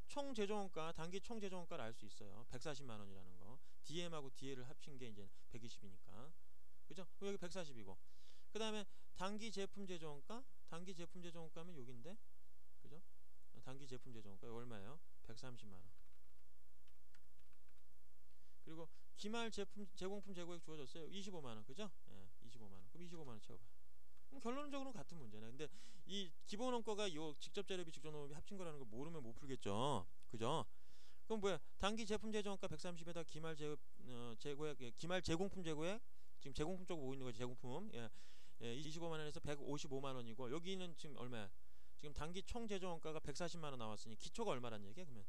총 제조원가, 단기 총 제조원가를 알 수 있어요. 140만 원이라는 거. DM하고 DL을 합친 게 이제 120이니까. 그죠? 여기 140이고. 그 다음에 단기 제품 제조원가? 단기 제품 제조원가면 여기인데. 그죠? 단기 제품 제조원가 얼마예요? 130만 원. 그리고 기말 제품 제공품 재고액 주어졌어요. 25만 원. 그죠? 예, 25만 원. 그럼 25만 원 채워 봐. 그럼 결론적으로는 같은 문제네. 근데 이 기본 원가가 요 직접 재료비, 직접 노무비 합친 거라는 걸 모르면 못 풀겠죠. 그죠? 그럼 뭐야? 단기 제품 제조원가 130에다 기말 재고액, 기말 제공품 재고액. 지금 제공품 쪽으로 보고 있는 거지. 제공품. 25만 원에서 155만 원이고 여기는 지금 얼마야? 지금 단기 총 제조 원가가 140만 원 나왔으니 기초가 얼마란 얘기야? 그러면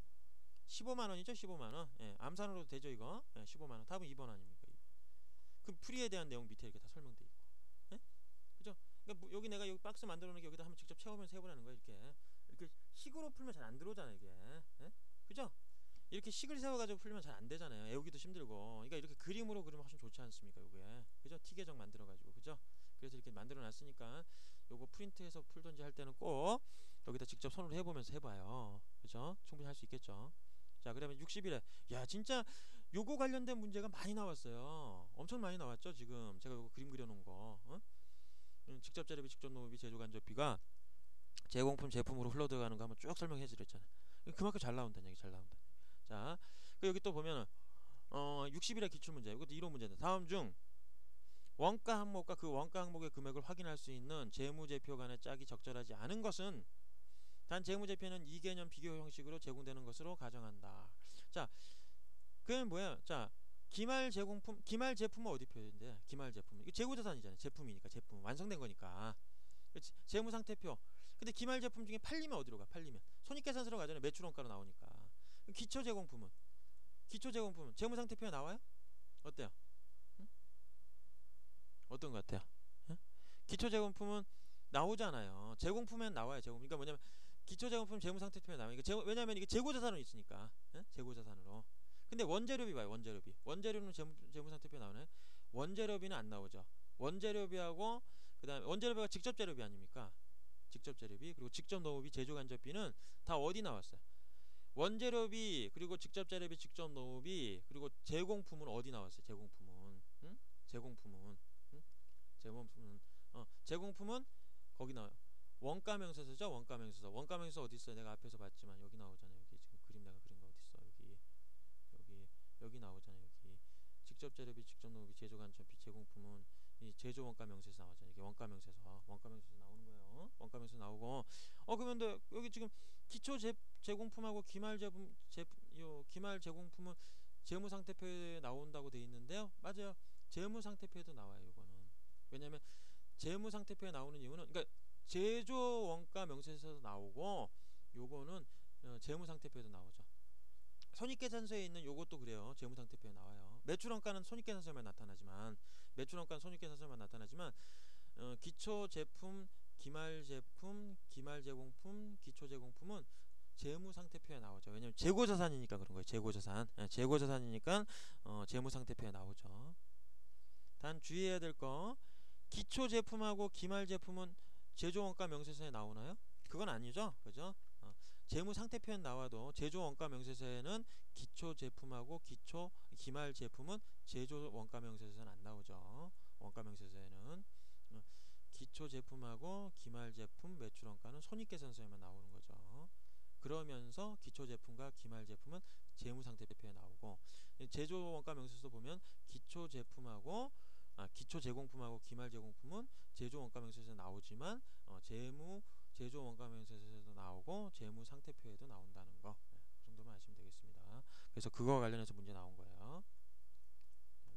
15만 원이죠. 15만 원. 암산으로도 되죠, 이거. 15만 원. 답은 2번 아닙니까? 2번. 그 풀이에 대한 내용 밑에 이렇게 다 설명돼 있고. 그죠? 그러니까 여기 내가 여기 박스 만들어 놓은 게 여기다 한번 직접 채우면서 해보라는 거야. 이렇게 식으로 풀면 잘 안 들어오잖아요, 이게. 그죠? 이렇게 식을 세워가지고 풀면 잘 안 되잖아요. 외우기도 힘들고. 그러니까 이렇게 그림으로 그리면 훨씬 좋지 않습니까? 요게. 그죠? T 계정 만들어가지고. 그죠? 그래서 이렇게 만들어 놨으니까 요거 프린트해서 풀던지 할 때는 꼭 여기다 직접 손으로 해보면서 해봐요. 그죠? 충분히 할 수 있겠죠? 자, 그러면 60일에 야 진짜 요거 관련된 문제가 많이 나왔어요. 엄청 많이 나왔죠. 지금 제가 요거 그림 그려놓은 거. 직접 재료비, 직접 노무비, 제조 간접비가 제공품 제품으로 흘러들어가는 거 한번 쭉 설명해 드렸잖아요. 그만큼 잘 나온다는 얘기, 잘 나온다. 자, 여기 또 보면은 60일의 기출문제, 이것도 이론 문제인데 다음 중 원가 항목과 그 원가 항목의 금액을 확인할 수 있는 재무제표 간의 짝이 적절하지 않은 것은 단 재무제표는 이개념 비교 형식으로 제공되는 것으로 가정한다. 자, 그건 뭐야? 자, 기말 제품은 어디 표현인데? 기말 제품. 이거 재고자산이잖아요. 제품이니까 제품 완성된 거니까. 그치? 재무상태표. 근데 기말 제품 중에 팔리면 어디로 가? 팔리면 손익계산서로 가잖아요. 매출원가로 나오니까. 기초제공품은 재무상태표에 나와요? 어때요? 응? 어떤 것 같아요? 응? 기초제공품은 나오잖아요. 제공품엔 나와요. 제공. 그러니까 뭐냐면 기초제공품 재무상태표에 나와요. 왜냐면 이게 재고자산으로 있으니까. 재고자산으로. 근데 원재료비 봐요. 원재료는 재무상태표에 나오나요? 원재료비는 안 나오죠. 원재료비하고 그 다음에 원재료비가 직접 재료비 아닙니까? 직접 재료비 그리고 직접 노무비, 제조 간접비는 다 어디 나왔어요? 원재료비 그리고 직접 재료비, 직접 노무비 그리고 제공품은 어디 나왔어요? 제공품은 응? 제공품은 응? 제공품은 거기 나와요. 원가명세서죠. 원가명세서 어디 있어요? 내가 앞에서 봤지만 여기 나오잖아요. 여기 지금 그림 내가 그린 거 어디 있어? 여기 나오잖아요. 여기 직접 재료비, 직접 노무비, 제조 간접비, 제공품은 이 제조 원가 명세서 나오잖아요. 이게 원가 명세서 나오는 거예요. 원가 명세서 나오고 그러면 여기 지금 기초 제공품하고 기말 제공품은 재무 상태표에 나온다고 돼 있는데요. 맞아요. 재무 상태표에도 나와요. 이거는 왜냐면 재무 상태표에 나오는 이유는 그러니까 제조 원가 명세서도 나오고 요거는 재무상태표에도 나오죠. 손익계산서에 있는 요것도 그래요. 재무상태표에 나와요. 매출원가는 손익계산서에만 나타나지만 기초제품, 기말제품, 기말제공품, 기초제공품은 재무상태표에 나오죠. 왜냐면 재고자산이니까 그런 거예요. 재고자산. 재고자산이니까 재무상태표에 나오죠. 단 주의해야 될 거, 기초제품하고 기말제품은 제조원가 명세서에 나오나요? 그건 아니죠. 그죠? 재무상태표엔 나와도 제조원가 명세서에는 기초제품하고 기말제품은 제조원가 명세서에는 안 나오죠. 원가 명세서에는 기초제품하고 기말제품 매출원가는 손익계산서에만 나오는 거죠. 그러면서 기초제품과 기말제품은 재무상태표에 나오고, 제조원가 명세서 보면 기초제공품하고 기말제공품은 제조원가 명세서에 나오지만 제조원가 명세서에도 나오고 재무상태표에도 나온다는 거, 그 정도만 아시면 되겠습니다. 그래서 그거와 관련해서 문제 나온 거예요.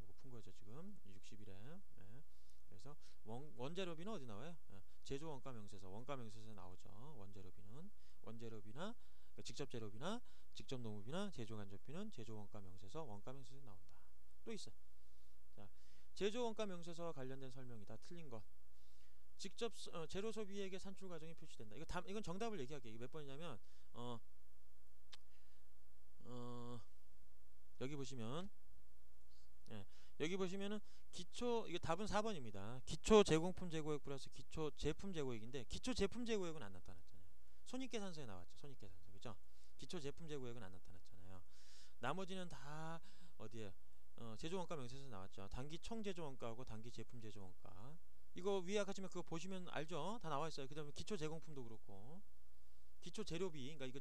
이거 푼 거죠 지금 60일에. 그래서 원재료비는 어디 나와요? 제조원가 명세서, 원가 명세서에 나오죠. 원재료비나 직접 재료비나 직접 노무비나 제조간접비는 제조원가 명세서, 원가 명세서에 나온다. 또 있어요. 자, 제조원가 명세서와 관련된 설명이다. 틀린 것. 직접 재료 소비액의 산출 과정이 표시된다. 이건 정답을 얘기할게요. 이게 몇 번이냐면 여기 보시면, 여기 보시면은 이게 답은 4번입니다. 기초 제공품 재고액 플러스 기초 제품 재고액인데, 기초 제품 재고액은 안 나타났잖아요. 손익계산서에 나왔죠. 손익계산서. 그죠? 기초 제품 재고액은 안 나타났잖아요. 나머지는 다 어디에요? 제조원가 명세서에 나왔죠. 단기 총 제조원가하고 단기 제품 제조원가. 이거 위에 아까 지금 그거 보시면 알죠? 다 나와 있어요. 그다음에 기초 제공품도 그렇고, 기초 재료비, 그러니까 이거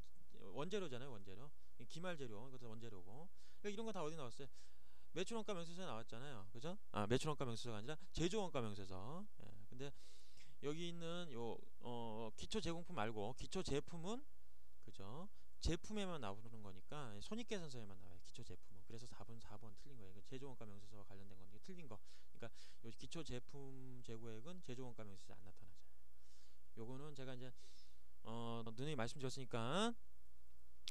원재료잖아요. 원재료. 기말 재료, 이것도 원재료고. 그러니까 이런 거 다 어디 나왔어요? 매출원가 명세서에 나왔잖아요. 그죠? 매출원가 명세서가 아니라 제조원가 명세서. 근데 여기 있는 기초 제공품 말고 기초 제품은, 그죠? 제품에만 나오는 거니까 손익계산서에만 나와요. 기초 제품은. 그래서 4번 틀린 거예요. 제조원가 명세서와 관련된 건 이게 틀린 거. 그러니까 요 기초 제품 재고액은 제조원가 명세서에 안 나타나잖아요. 요거는 제가 이제 누누이 말씀드렸으니까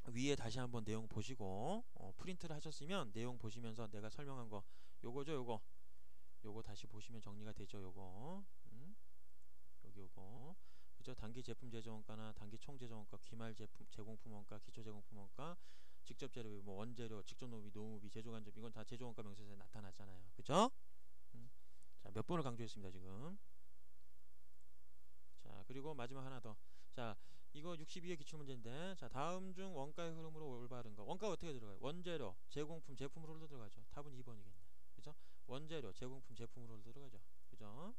위에 다시 한번 내용 보시고, 프린트를 하셨으면 내용 보시면서 내가 설명한 거 요거죠. 요거 다시 보시면 정리가 되죠. 여기 요거 그죠? 단기 제품 제조원가나 단기 총 제조원가, 기말 제품 제공품 원가, 기초 제공품 원가, 직접 재료비, 뭐 원재료, 직접 노무비, 제조간접, 이건 다 제조원가 명세서에 나타나잖아요. 그죠? 자, 몇 번을 강조했습니다 지금. 자, 그리고 마지막 하나 더. 자, 이거 62의 기출문제인데, 자, 다음 중 원가의 흐름으로 올바른 거. 원가가 어떻게 들어가요? 원재료, 제공품, 제품으로 들어가죠. 답은 2번이겠네. 그죠? 원재료, 제공품, 제품으로 들어가죠. 그죠?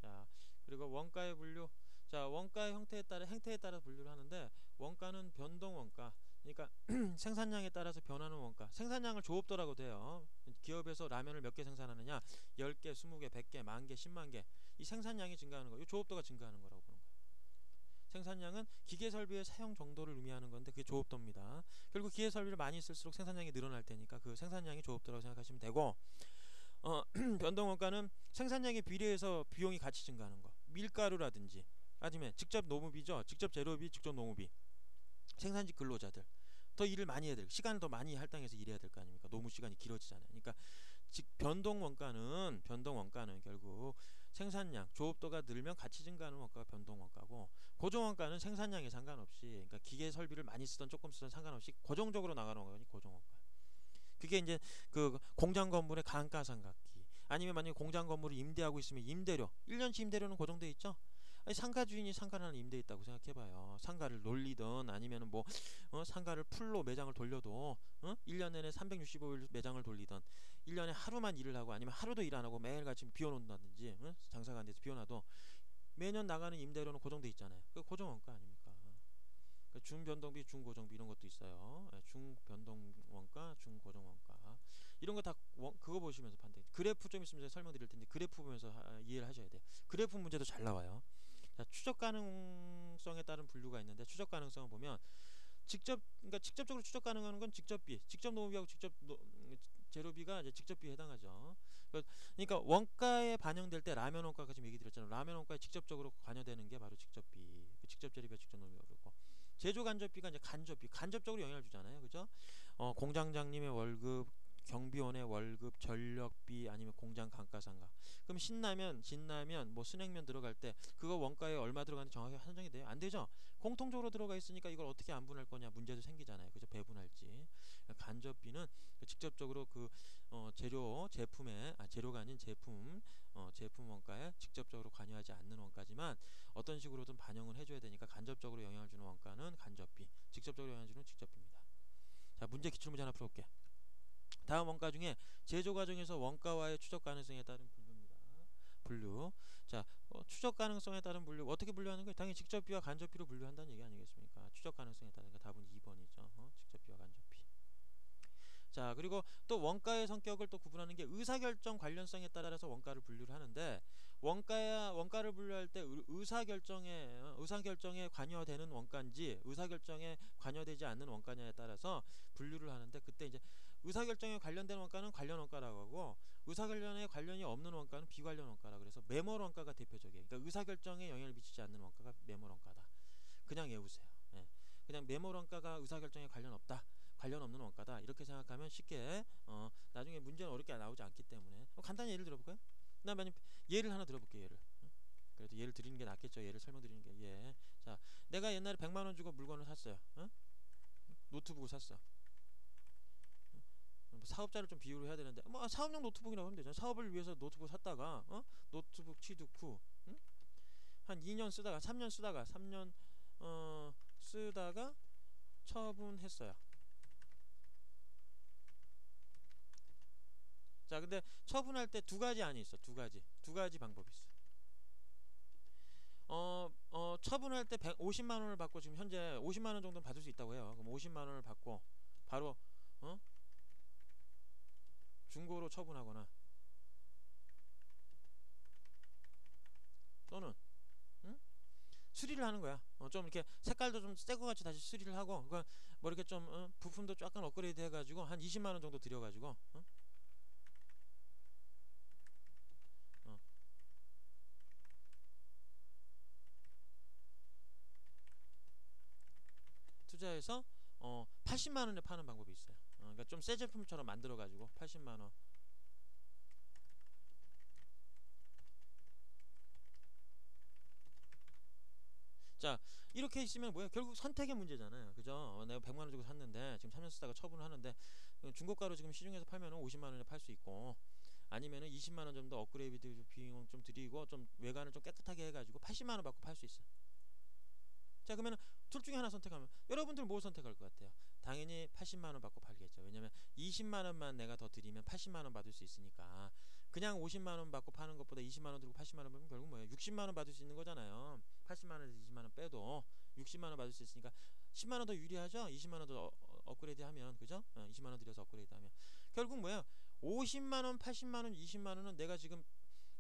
자, 그리고 원가의 분류. 자, 원가의 행태에 따라 분류를 하는데, 원가는 변동 원가. 그러니까 생산량에 따라서 변하는 원가. 생산량을 조업도라고 돼요. 기업에서 라면을 몇 개 생산하느냐? 10개, 20개, 100개, 10,000개, 10만 개. 이 생산량이 증가하는 거. 이 조업도가 증가하는 거라고 보는 거예요. 생산량은 기계 설비의 사용 정도를 의미하는 건데, 그게 조업도입니다. 결국 기계 설비를 많이 쓸수록 생산량이 늘어날 테니까 그 생산량이 조업도라고 생각하시면 되고, 변동 원가는 생산량에 비례해서 비용이 같이 증가하는 거. 밀가루라든지 아니면 직접 노무비죠. 직접 재료비, 직접 노무비. 생산직 근로자들 더 일을 많이 해야 될, 시간을 더 많이 할당해서 일해야 될 거 아닙니까? 노무 시간이 길어지잖아요. 그러니까 변동 원가는 결국 생산량, 조업도가 늘면 같이 증가하는 원가가 변동 원가고, 고정 원가는 생산량에 상관없이, 그러니까 기계 설비를 많이 쓰던 조금 쓰던 상관없이 고정적으로 나가는 원가니 고정 원가. 그게 이제 그 공장 건물의 감가상각비, 아니면 만약에 공장 건물을 임대하고 있으면 임대료, 1년치 임대료는 고정돼 있죠. 아니, 상가 주인이 상가를 하나 임대 있다고 생각해봐요. 상가를 놀리든 아니면은 뭐 상가를 풀로 매장을 돌려도 1년 내내 365일 매장을 돌리든 1년에 하루만 일을 하고 아니면 하루도 일 안 하고 매일같이 비워놓는다든지, 장사가 안 돼서 비워놔도 매년 나가는 임대료는 고정돼 있잖아요. 그 고정 원가 아닙니까? 중변동비, 중고정비 이런 것도 있어요. 중변동 원가, 중고정 원가 이런 거 다 그거 보시면서 판단. 그래프 좀 있으면 제가 설명드릴 텐데 그래프 보면서 이해를 하셔야 돼요. 그래프 문제도 잘 나와요. 자, 추적 가능성에 따른 분류가 있는데, 추적 가능성을 보면 그러니까 직접적으로 추적 가능한 건 직접비, 직접 노무비하고 재료비가 이제 직접비에 해당하죠. 그러니까 원가에 반영될 때 라면 원가가 지금 얘기 드렸잖아요. 라면 원가에 직접적으로 관여되는 게 바로 직접비, 직접 재료비와 직접 노무비가 그렇고, 제조 간접비가 이제 간접적으로 영향을 주잖아요. 그죠? 공장장님의 월급, 경비원의 월급, 전력비, 아니면 공장 감가상각. 그럼 신라면, 진라면, 뭐 순냉면 들어갈 때 그거 원가에 얼마 들어가는지 정확히 산정이 돼요? 안 되죠? 공통적으로 들어가 있으니까 이걸 어떻게 안 분할 거냐 문제도 생기잖아요. 그죠? 배분할지. 간접비는 직접적으로 그 재료 제품의 재료가 아닌 제품 제품 원가에 직접적으로 관여하지 않는 원가지만 어떤 식으로든 반영을 해줘야 되니까 간접적으로 영향을 주는 원가는 간접비, 직접적으로 영향을 주는 직접비입니다. 자, 문제 기출문제 하나 풀어볼게. 다음 원가 중에 제조 과정에서 원가와의 추적 가능성에 따른 분류입니다. 분류. 자, 추적 가능성에 따른 분류 어떻게 분류하는 거예요? 당연히 직접비와 간접비로 분류한다는 얘기 아니겠습니까? 추적 가능성에 따르니까 답은 2번이죠. 직접비와 간접비. 자, 그리고 또 원가의 성격을 또 구분하는 게 의사결정 관련성에 따라서 원가를 분류를 하는데 원가를 분류할 때 의사결정에 관여되는 원가인지 의사결정에 관여되지 않는 원가냐에 따라서 분류를 하는데 그때 이제 의사결정에 관련된 원가는 관련 원가라고 하고 의사결정에 관련이 없는 원가는 비관련 원가라고 그래서 매몰 원가가 대표적이에요. 그러니까 의사결정에 영향을 미치지 않는 원가가 매몰 원가다. 그냥 외우세요. 예. 그냥 매몰 원가가 의사결정에 관련 없다. 관련 없는 원가다. 이렇게 생각하면 쉽게 나중에 문제는 어렵게 나오지 않기 때문에 간단히 예를 들어볼까요? 나 만약 예를 하나 들어볼게요. 예를. 그래도 예를 드리는 게 낫겠죠. 예를 설명드리는 게. 예. 자, 내가 옛날에 100만 원 주고 물건을 샀어요. 노트북을 샀어. 사업자를 좀 비유를 해야 되는데 뭐 사업용 노트북이라고 하면 되잖아. 사업을 위해서 노트북을 샀다가 노트북 취득 후 한 2년 쓰다가 3년 쓰다가 3년 쓰다가 처분했어요. 자, 근데 처분할 때 두 가지 안이 있어. 두 가지 방법이 있어. 처분할 때 50만 원을 받고 지금 현재 50만 원 정도는 받을 수 있다고 해요. 그럼 50만 원을 받고 바로 중고로 처분하거나 또는 수리를 하는 거야. 좀 이렇게 색깔도 좀 새 거 같이 다시 수리를 하고 그러니까 뭐 이렇게 좀 부품도 약간 업그레이드 해가지고 한 20만 원 정도 들여가지고 투자해서 80만 원에 파는 방법이 있어요. 그러니까 좀 새 제품처럼 만들어 가지고 80만 원. 자, 이렇게 있으면 뭐야? 결국 선택의 문제잖아요. 그죠? 내가 100만 원 주고 샀는데 지금 3년 쓰다가 처분을 하는데 중고가로 지금 시중에서 팔면 50만 원에 팔 수 있고 아니면은 20만 원 정도 업그레이드 비용 좀 드리고 좀 외관을 좀 깨끗하게 해가지고 80만 원 받고 팔 수 있어. 자, 그러면 둘 중에 하나 선택하면 여러분들 뭐 선택할 것 같아요? 당연히 80만 원 받고 팔겠죠. 왜냐면 20만 원만 내가 더 드리면 80만 원 받을 수 있으니까 그냥 50만 원 받고 파는 것보다 20만 원 들고 80만 원 받으면 결국 뭐예요? 60만 원 받을 수 있는 거잖아요. 80만 원에서 20만 원 빼도 60만 원 받을 수 있으니까 10만 원 더 유리하죠? 20만 원 더 업그레이드 하면 그죠? 20만 원 들여서 업그레이드 하면 결국 뭐예요? 50만 원, 80만 원, 20만 원은 내가 지금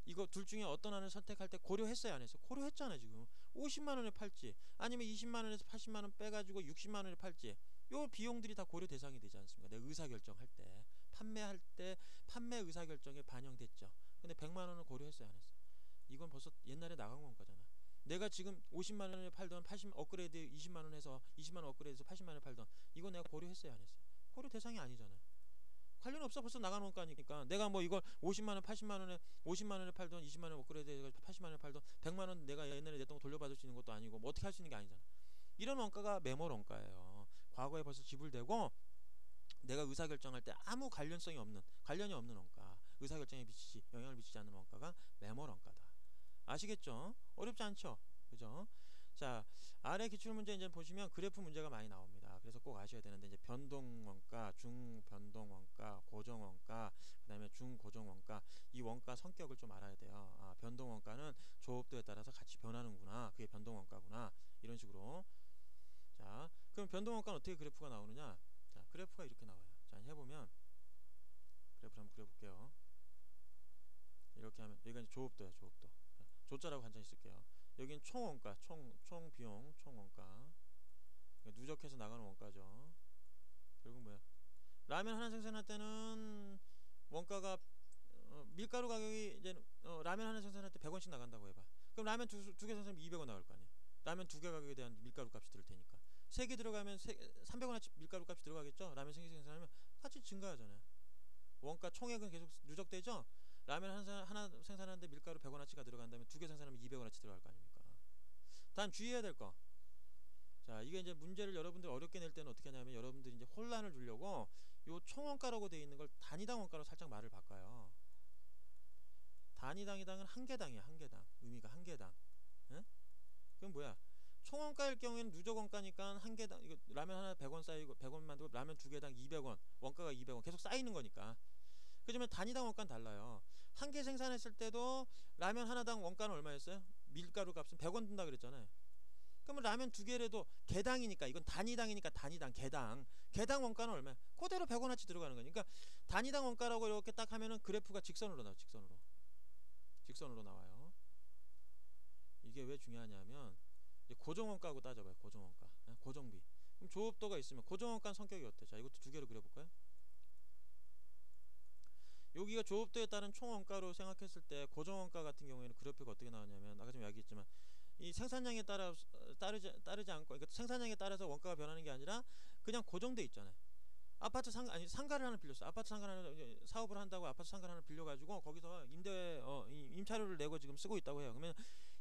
이거 둘 중에 어떤 하나를 선택할 때 고려했어요, 안 했어요? 고려했잖아요. 지금 50만 원에 팔지 아니면 20만 원에서 80만 원 빼가지고 60만 원에 팔지 요 비용들이 다 고려 대상이 되지 않습니까? 내가 의사결정할 때 판매할 때 판매 의사결정에 반영됐죠. 근데 100만 원을 고려했어요, 안 했어요? 이건 벌써 옛날에 나간 원가잖아. 내가 지금 50만 원에 팔던 80 업그레이드 20만 원 해서 20만 원 업그레이드해서 80만 원에 팔던 이거 내가 고려했어요, 안 했어요? 고려 대상이 아니잖아요. 관련 없어. 벌써 나간 원가니까 내가 뭐 이걸 50만 원, 80만 원에 50만 원에 팔던 20만 원 업그레이드 해서 80만 원에 팔던 100만 원 내가 옛날에 냈던 거 돌려받을 수 있는 것도 아니고 뭐 어떻게 할 수 있는 게 아니잖아. 이런 원가가 매몰 원가예요. 과거에 벌써 지불되고 내가 의사결정할 때 아무 관련이 없는 원가, 의사결정에 영향을 미치지 않는 원가가 매몰 원가다. 아시겠죠? 어렵지 않죠? 그죠? 자, 아래 기출문제 이제 보시면 그래프 문제가 많이 나옵니다. 그래서 꼭 아셔야 되는데 이제 변동원가, 중변동원가, 고정원가, 그 다음에 중고정원가 이 원가 성격을 좀 알아야 돼요. 변동원가는 조업도에 따라서 같이 변하는구나. 그게 변동원가구나. 이런 식으로. 자, 그럼 변동원가는 어떻게 그래프가 나오느냐? 자, 그래프가 이렇게 나와요. 자, 해보면 그래프를 한번 그려볼게요. 이렇게 하면 여기가 이제 조업도야, 조업도. 조자라고 간단히 쓸게요. 여기는 총원가, 총비용, 총원가. 그러니까 누적해서 나가는 원가죠. 결국 뭐야? 라면 하나 생산할 때는 원가가 밀가루 가격이 이제 라면 하나 생산할 때 100원씩 나간다고 해봐. 그럼 라면 두 개 생산하면 200원 나올 거 아니야. 라면 두 개 가격에 대한 밀가루 값이 들 테니까. 3개 들어가면 300원어치 밀가루 값이 들어가겠죠. 라면 생산하면 같이 증가하잖아요. 원가 총액은 계속 누적되죠. 라면 하나 생산하는데 밀가루 100원어치가 들어간다면 2개 생산하면 200원어치 들어갈 거 아닙니까. 단 주의해야 될 거. 자, 이게 이제 문제를 여러분들 어렵게 낼 때는 어떻게 하냐면 여러분들이 이제 혼란을 주려고 요 총원가라고 되어 있는 걸 단위당 원가로 살짝 말을 바꿔요. 단위당이당은 한 개당이야. 한 개당. 의미가 한 개당. 예? 그럼 뭐야? 총원가일 경우에는 누적 원가니까 한 개당 이거 라면 하나 100원 쌓이고 100원 만들고 라면 2개당 200원. 원가가 200원. 계속 쌓이는 거니까. 그러면 단위당 원가는 달라요. 한 개 생산했을 때도 라면 하나당 원가는 얼마였어요? 밀가루 값은 100원 든다 그랬잖아요. 그러면 라면 2개라도 개당이니까 이건 단위당이니까 단위당 개당 원가는 얼마야? 그대로 100원어치 들어가는 거니까 단위당 원가라고 이렇게 딱 하면은 그래프가 직선으로 나와요. 직선으로 나와요. 이게 왜 중요하냐면 이제 고정원가하고 따져봐요. 고정원가, 고정비. 그럼 조업도가 있으면 고정원가는 성격이 어때? 자, 이것도 2개로 그려볼까요? 여기가 조업도에 따른 총원가로 생각했을 때 고정원가 같은 경우에는 그래프가 어떻게 나오냐면 아까 좀 이야기했지만 이 생산량에 따르지 않고 그러니까 생산량에 따라서 원가가 변하는 게 아니라 그냥 고정돼 있잖아요. 아파트 상가를 하나 빌렸어. 아파트 상가를 하나 사업을 한다고 아파트 상가를 하나 빌려가지고 거기서 임차료를 내고 지금 쓰고 있다고 해요. 그러면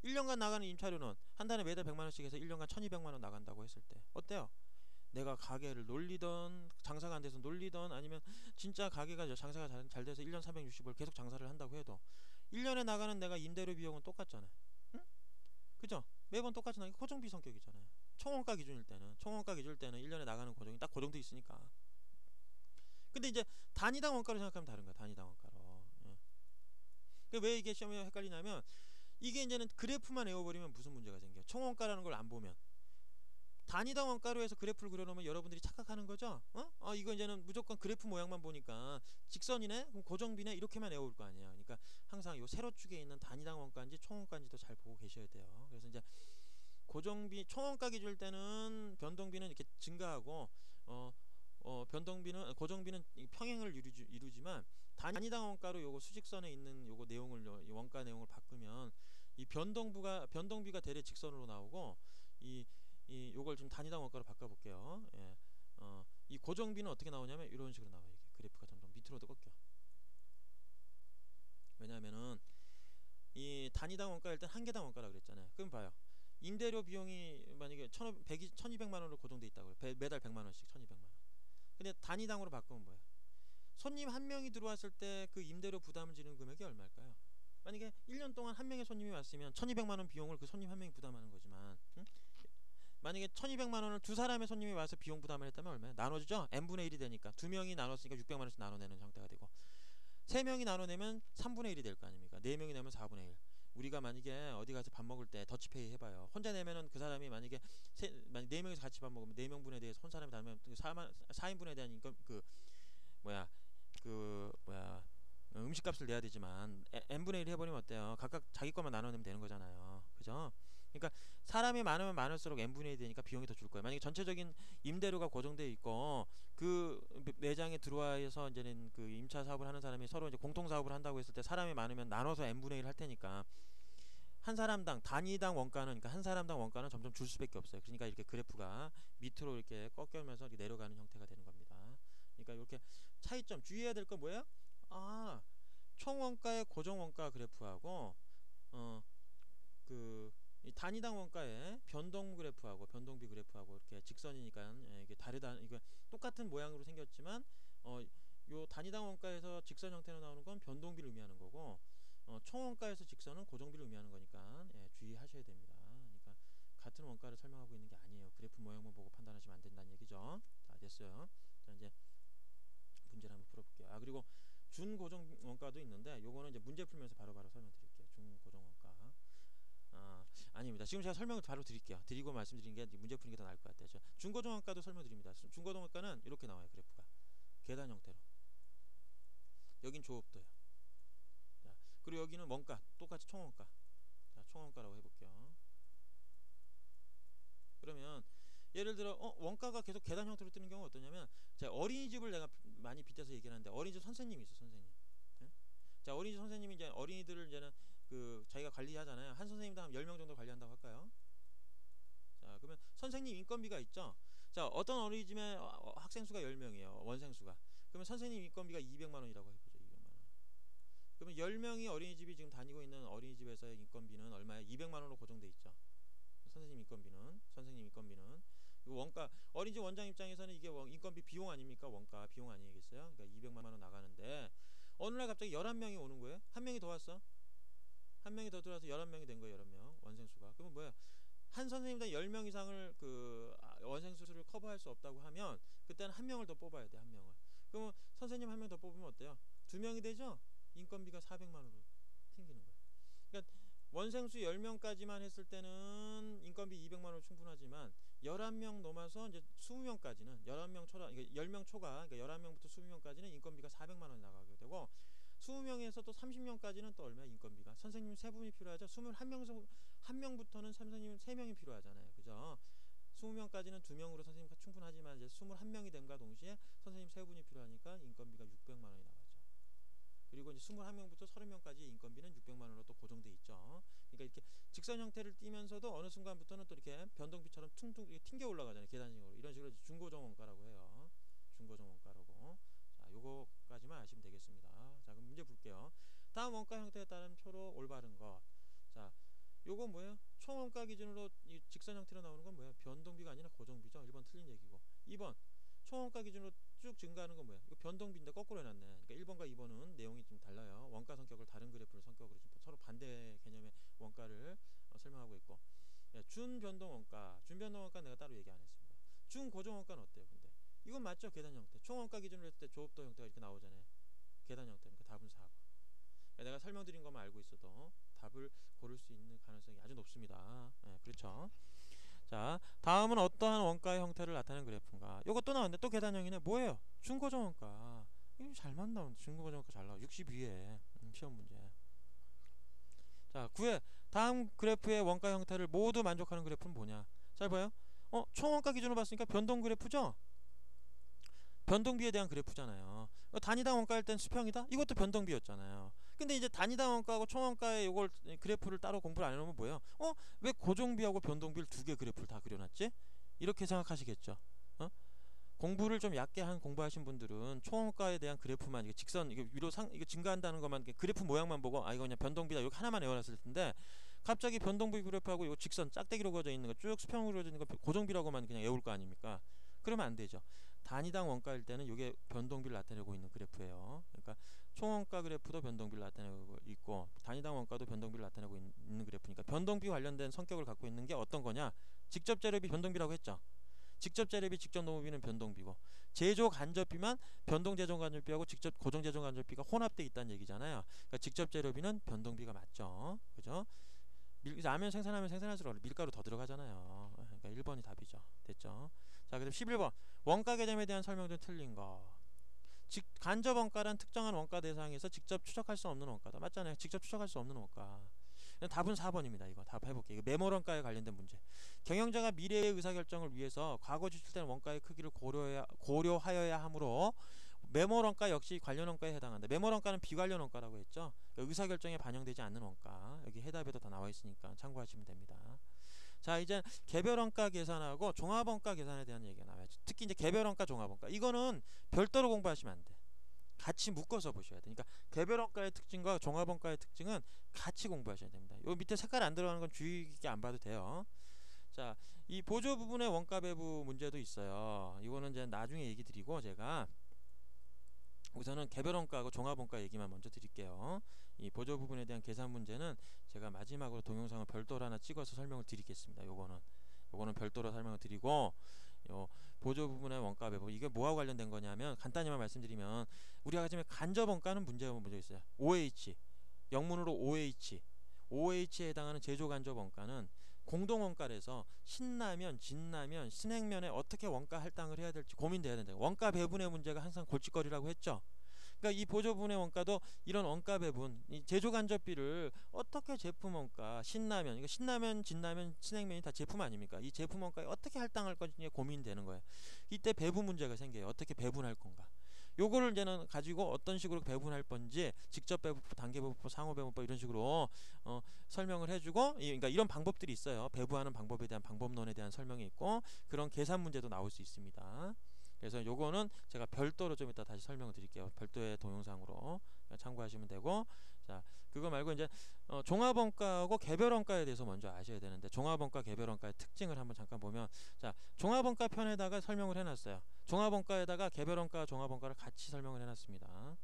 1년간 나가는 임차료는 한 달에 매달 100만원씩 해서 1년간 1200만원 나간다고 했을 때 어때요? 내가 가게를 놀리던 장사가 안 돼서 놀리던 아니면 진짜 가게가 장사가 잘 돼서 1년 360을 계속 장사를 한다고 해도 1년에 나가는 내가 임대료 비용은 똑같잖아요. 응? 그죠? 매번 똑같이 나가니까 고정비 성격이잖아요. 총원가 기준일 때는 1년에 나가는 고정이 딱 고정돼 있으니까. 근데 이제 단위당 원가로 생각하면 다른 거야. 단위당 원가로. 예. 왜 이게 시험에 헷갈리냐면 이게 이제는 그래프만 외워버리면 무슨 문제가 생겨. 총원가라는 걸 안 보면 단위당 원가로 해서 그래프를 그려놓으면 여러분들이 착각하는 거죠. 이거 이제는 무조건 그래프 모양만 보니까 직선이네? 그럼 고정비네? 이렇게만 외울 거 아니에요. 그러니까 항상 요 세로축에 있는 단위당 원가인지 총원가인지도 잘 보고 계셔야 돼요. 그래서 이제 고정비 총원가 기준일 때는 변동비는 이렇게 증가하고 고정비는 평행을 이루지만 단위당 원가로 요거 수직선에 있는 요거 내용을 원가 내용을 바꾸면 이 변동비가 대략 직선으로 나오고 요걸 좀 단위당 원가로 바꿔볼게요. 예. 이 고정비는 어떻게 나오냐면 이런 식으로 나와요. 이게 그래프가 점점 밑으로도 꺾여. 왜냐하면은 이 단위당 원가일 땐 한 개당 원가라 그랬잖아요. 그럼 봐요. 임대료 비용이 만약에 1200만원으로 고정돼 있다고 그래. 매달 100만원씩 1200만원. 근데 단위당으로 바꾸면 뭐야? 손님 한 명이 들어왔을 때 그 임대료 부담을 지르는 금액이 얼마일까요? 만약에 1년 동안 한 명의 손님이 왔으면 1200만원 비용을 그 손님 한 명이 부담하는 거지만 만약에 1200만원을 두 사람의 손님이 와서 비용 부담을 했다면 얼마야? 나눠주죠? n분의 1이 되니까 2명이 나눴으니까 600만원씩 나눠내는 형태가 되고 3명이 나눠내면 3분의 1이 될 거 아닙니까? 4명이 내면 4분의 1. 우리가 만약에 어디 가서 밥 먹을 때 더치페이 해봐요. 혼자 내면은 그 사람이 만약에 4명이서 같이 밥 먹으면 4명분에 대해서 혼 사람이 다르면 4인분에 대한 음식값을 내야 되지만 n분의 1 해버리면 어때요? 각각 자기 것만 나눠내면 되는 거잖아요. 그죠? 그러니까 사람이 많으면 많을수록 n분의 1이 되니까 비용이 더 줄 거예요. 만약에 전체적인 임대료가 고정되어 있고 그 매장에 들어와서 이제는 그 임차 사업을 하는 사람이 서로 이제 공통 사업을 한다고 했을 때 사람이 많으면 나눠서 n분의 1 할 테니까 한 사람당 단위당 원가는 그러니까 한 사람당 원가는 점점 줄 수밖에 없어요. 그러니까 이렇게 그래프가 밑으로 이렇게 꺾여면서 이렇게 내려가는 형태가 되는 겁니다. 그러니까 이렇게 차이점 주의해야 될 건 뭐예요? 총원가의 고정원가 그래프하고 이 단위당 원가의 변동 그래프하고 변동비 그래프하고 이렇게 직선이니까 이게 다르다. 이거 똑같은 모양으로 생겼지만 요 단위당 원가에서 직선 형태로 나오는 건 변동비를 의미하는 거고 총원가에서 직선은 고정비를 의미하는 거니까 주의하셔야 됩니다. 그러니까 같은 원가를 설명하고 있는 게 아니에요. 그래프 모양만 보고 판단하시면 안 된다는 얘기죠. 자, 됐어요. 자, 이제 문제를 한번 풀어볼게요. 그리고 준고정 원가도 있는데 요거는 이제 문제 풀면서 바로바로 설명드릴게요. 준고정 원가. 아닙니다. 지금 제가 설명을 바로 드리고 말씀드린 게 문제 푸는 게 더 나을 것 같아요. 준고정 원가도 설명드립니다. 준고정 원가는 이렇게 나와요. 그래프가 계단 형태로. 여긴 조업도예요. 자, 그리고 여기는 원가, 똑같이 총원가. 자, 총원가라고 해볼게요. 그러면 예를 들어 원가가 계속 계단 형태로 뜨는 경우가 어떠냐면 자, 어린이집을 내가 많이 빗대서 얘기를 하는데 어린이집 선생님이 있어. 선생님. 예? 자, 어린이집 선생님이 이제 어린이들을 이제는 자기가 관리하잖아요. 한 선생님도 한 10명 정도 관리한다고 할까요? 자, 자, 그러면 선생님 인건비가 있죠. 자, 어떤 어린이집에 학생 수가 10명이에요. 원생 수가. 그러면 선생님 인건비가 200만 원이라고 해보죠. 200만 원. 그러면 10명이 어린이집이 지금 다니고 있는 어린이집에서의 인건비는 얼마야? 200만 원으로 고정돼 있죠. 선생님 인건비는 이거 원가, 어린이집 원장 입장에서는 이게 인건비 비용 아닙니까? 원가 비용 아니겠어요? 그러니까 200만 원 나가는데 어느 날 갑자기 11명이 오는 거예요. 한 명이 더 왔어. 한 명이 더 들어와서 11명이 된 거예요. 11명 원생수가. 그러면 뭐야? 한 선생님당 10명 이상을 원생수를 커버할 수 없다고 하면 그때는 한 명을 더 뽑아야 돼. 한 명을. 그러면 선생님 한 명 더 뽑으면 어때요? 2명이 되죠? 인건비가 400만 원으로 튕기는 거예요. 그러니까 원생수 10명까지만 했을 때는 인건비 200만 원 충분하지만 11명 넘어서 이제 20명까지는 11명 초라, 그러니까 10명 초과, 그러니까 11명부터 20명까지는 인건비가 400만 원이 나가게 되고 20명에서 또 30명까지는 또 얼마야 인건비가? 선생님 3분이 필요하죠. 21명, 한 명부터는 선생님 3명이 필요하잖아요. 그죠? 20명까지는 2명으로 선생님 충분하지만 이제 21명이 됨과 동시에 선생님 3분이 필요하니까 인건비가 600만 원이 나가죠. 그리고 이제 21명부터 30명까지 인건비는 600만 원으로 또 고정돼 있죠. 그러니까 이렇게 직선 형태를 띠면서도 어느 순간부터는 또 이렇게 변동비처럼 퉁퉁 튕겨 올라가잖아요. 계단식으로. 이런 식으로 중고정 원가라고 해요. 중고정 원가라고. 자, 요거까지만 아시면 되겠습니다. 자, 그럼 문제 볼게요. 다음 원가 형태에 따른 표로 올바른 것. 자, 요거 뭐예요? 총 원가 기준으로 이 직선 형태로 나오는 건 뭐예요? 변동비가 아니라 고정비죠. 1번 틀린 얘기고. 2번 총 원가 기준으로 쭉 증가하는 건 뭐야? 이거 변동비인데 거꾸로 해놨네. 그러니까 1번과 2번은 내용이 좀 달라요. 원가 성격을 다른 그래프를 성격으로 좀 서로 반대 개념의 원가를 설명하고 있고. 준변동 원가, 준변동 원가 내가 따로 얘기 안 했습니다. 준고정 원가는 어때요? 근데 이건 맞죠? 계단 형태. 총 원가 기준으로 했을 때 조업도 형태가 이렇게 나오잖아요. 계단 형태. 그러니까 답은 4번. 내가 설명드린 것만 알고 있어도 답을 고를 수 있는 가능성이 아주 높습니다. 네, 그렇죠. 자, 다음은 어떠한 원가의 형태를 나타내는 그래프인가? 요거 또 나왔는데 또 계단형이네. 뭐예요? 중고정 원가. 이거 잘만 나오는데 중고정 원가 잘 나와. 62에 시험 문제. 자, 9회 다음 그래프의 원가 형태를 모두 만족하는 그래프는 뭐냐? 잘 봐요. 총 원가 기준으로 봤으니까 변동 그래프죠? 변동비에 대한 그래프잖아요. 단위당 원가일 땐 수평이다? 이것도 변동비였잖아요. 근데 이제 단위당 원가하고 총원가의 요걸 그래프를 따로 공부를 안 해놓으면 뭐예요? 왜 고정비하고 변동비를 두 개 그래프를 다 그려놨지? 이렇게 생각하시겠죠. 공부를 좀 얕게 한 공부하신 분들은 총원가에 대한 그래프만 이게 직선 이게 위로 이거 증가한다는 것만 그래프 모양만 보고 이거 그냥 변동비다 이렇게 하나만 외워놨을 텐데 갑자기 변동비 그래프하고 이 직선 짝대기로 그어져 있는 거 쭉 수평으로 그어져 있는 거 고정비라고만 그냥 외울 거 아닙니까? 그러면 안 되죠. 단위당 원가일 때는 이게 변동비를 나타내고 있는 그래프예요. 그러니까 총원가 그래프도 변동비를 나타내고 있고 단위당 원가도 변동비를 나타내고 있는 그래프니까 변동비 관련된 성격을 갖고 있는 게 어떤 거냐? 직접 재료비 변동비라고 했죠. 직접 재료비, 직접 노무비는 변동비고 제조 간접비만 변동 제조 간접비하고 직접 고정 제조 간접비가 혼합돼 있다는 얘기잖아요. 그러니까 직접 재료비는 변동비가 맞죠. 그죠? 라면 생산하면 생산할수록 밀가루 더 들어가잖아요. 그러니까 1번이 답이죠. 됐죠? 자, 그다음 11번 원가 개념에 대한 설명도 틀린 거. 간접 원가란 특정한 원가 대상에서 직접 추적할 수 없는 원가다. 맞잖아요. 직접 추적할 수 없는 원가. 답은 4번입니다. 이거 답 해볼게요. 이거 매몰 원가에 관련된 문제. 경영자가 미래의 의사결정을 위해서 과거 지출된 원가의 크기를 고려하여야 하므로 매몰 원가 역시 관련 원가에 해당한다. 매몰 원가는 비관련 원가라고 했죠. 그러니까 의사결정에 반영되지 않는 원가. 여기 해답에도 다 나와 있으니까 참고하시면 됩니다. 자, 이제 개별원가 계산하고 종합원가 계산에 대한 얘기가 나와요. 특히 이제 개별원가, 종합원가. 이거는 별도로 공부하시면 안 돼. 같이 묶어서 보셔야 돼. 그러니까 개별원가의 특징과 종합원가의 특징은 같이 공부하셔야 됩니다. 요 밑에 색깔 안 들어가는 건 주의 깊게 안 봐도 돼요. 자, 이 보조 부분의 원가 배분 문제도 있어요. 이거는 이제 나중에 얘기 드리고 제가 우선은 개별원가하고 종합원가 얘기만 먼저 드릴게요. 이 보조 부분에 대한 계산 문제는 제가 마지막으로 동영상을 별도로 하나 찍어서 설명을 드리겠습니다. 요거는 별도로 설명을 드리고 요 보조 부분의 원가 배분 이게 뭐하고 관련된 거냐면 간단히만 말씀드리면 우리가 지금 간접 원가는 문제가 있어요. OH 영문으로 OH에 해당하는 제조 간접 원가는 공동 원가에서 신라면, 진라면, 신냉면에 어떻게 원가 할당을 해야 될지 고민돼야 된다. 원가 배분의 문제가 항상 골칫거리라고 했죠. 그러니까 이 보조 부분의 원가도 이런 원가 배분, 이 제조 간접비를 어떻게 제품 원가, 신라면, 이거 신라면, 진라면, 신냉면이 다 제품 아닙니까? 이 제품 원가에 어떻게 할당할 건지 고민되는 거예요. 이때 배분 문제가 생겨요. 어떻게 배분할 건가? 요거를 이제는 가지고 어떤 식으로 배분할 건지 직접 배분법, 단계 배분법, 상호 배분법 이런 식으로 설명을 해주고, 그러니까 이런 방법들이 있어요. 배부하는 방법에 대한 방법론에 대한 설명이 있고 그런 계산 문제도 나올 수 있습니다. 그래서 요거는 제가 별도로 좀 이따 다시 설명을 드릴게요. 별도의 동영상으로 참고하시면 되고, 자 그거 말고 이제 종합원가하고 개별원가에 대해서 먼저 아셔야 되는데, 종합원가 개별원가의 특징을 한번 잠깐 보면, 자 종합원가 편에다가 설명을 해놨어요. 종합원가에다가 개별원가 종합원가를 같이 설명을 해놨습니다.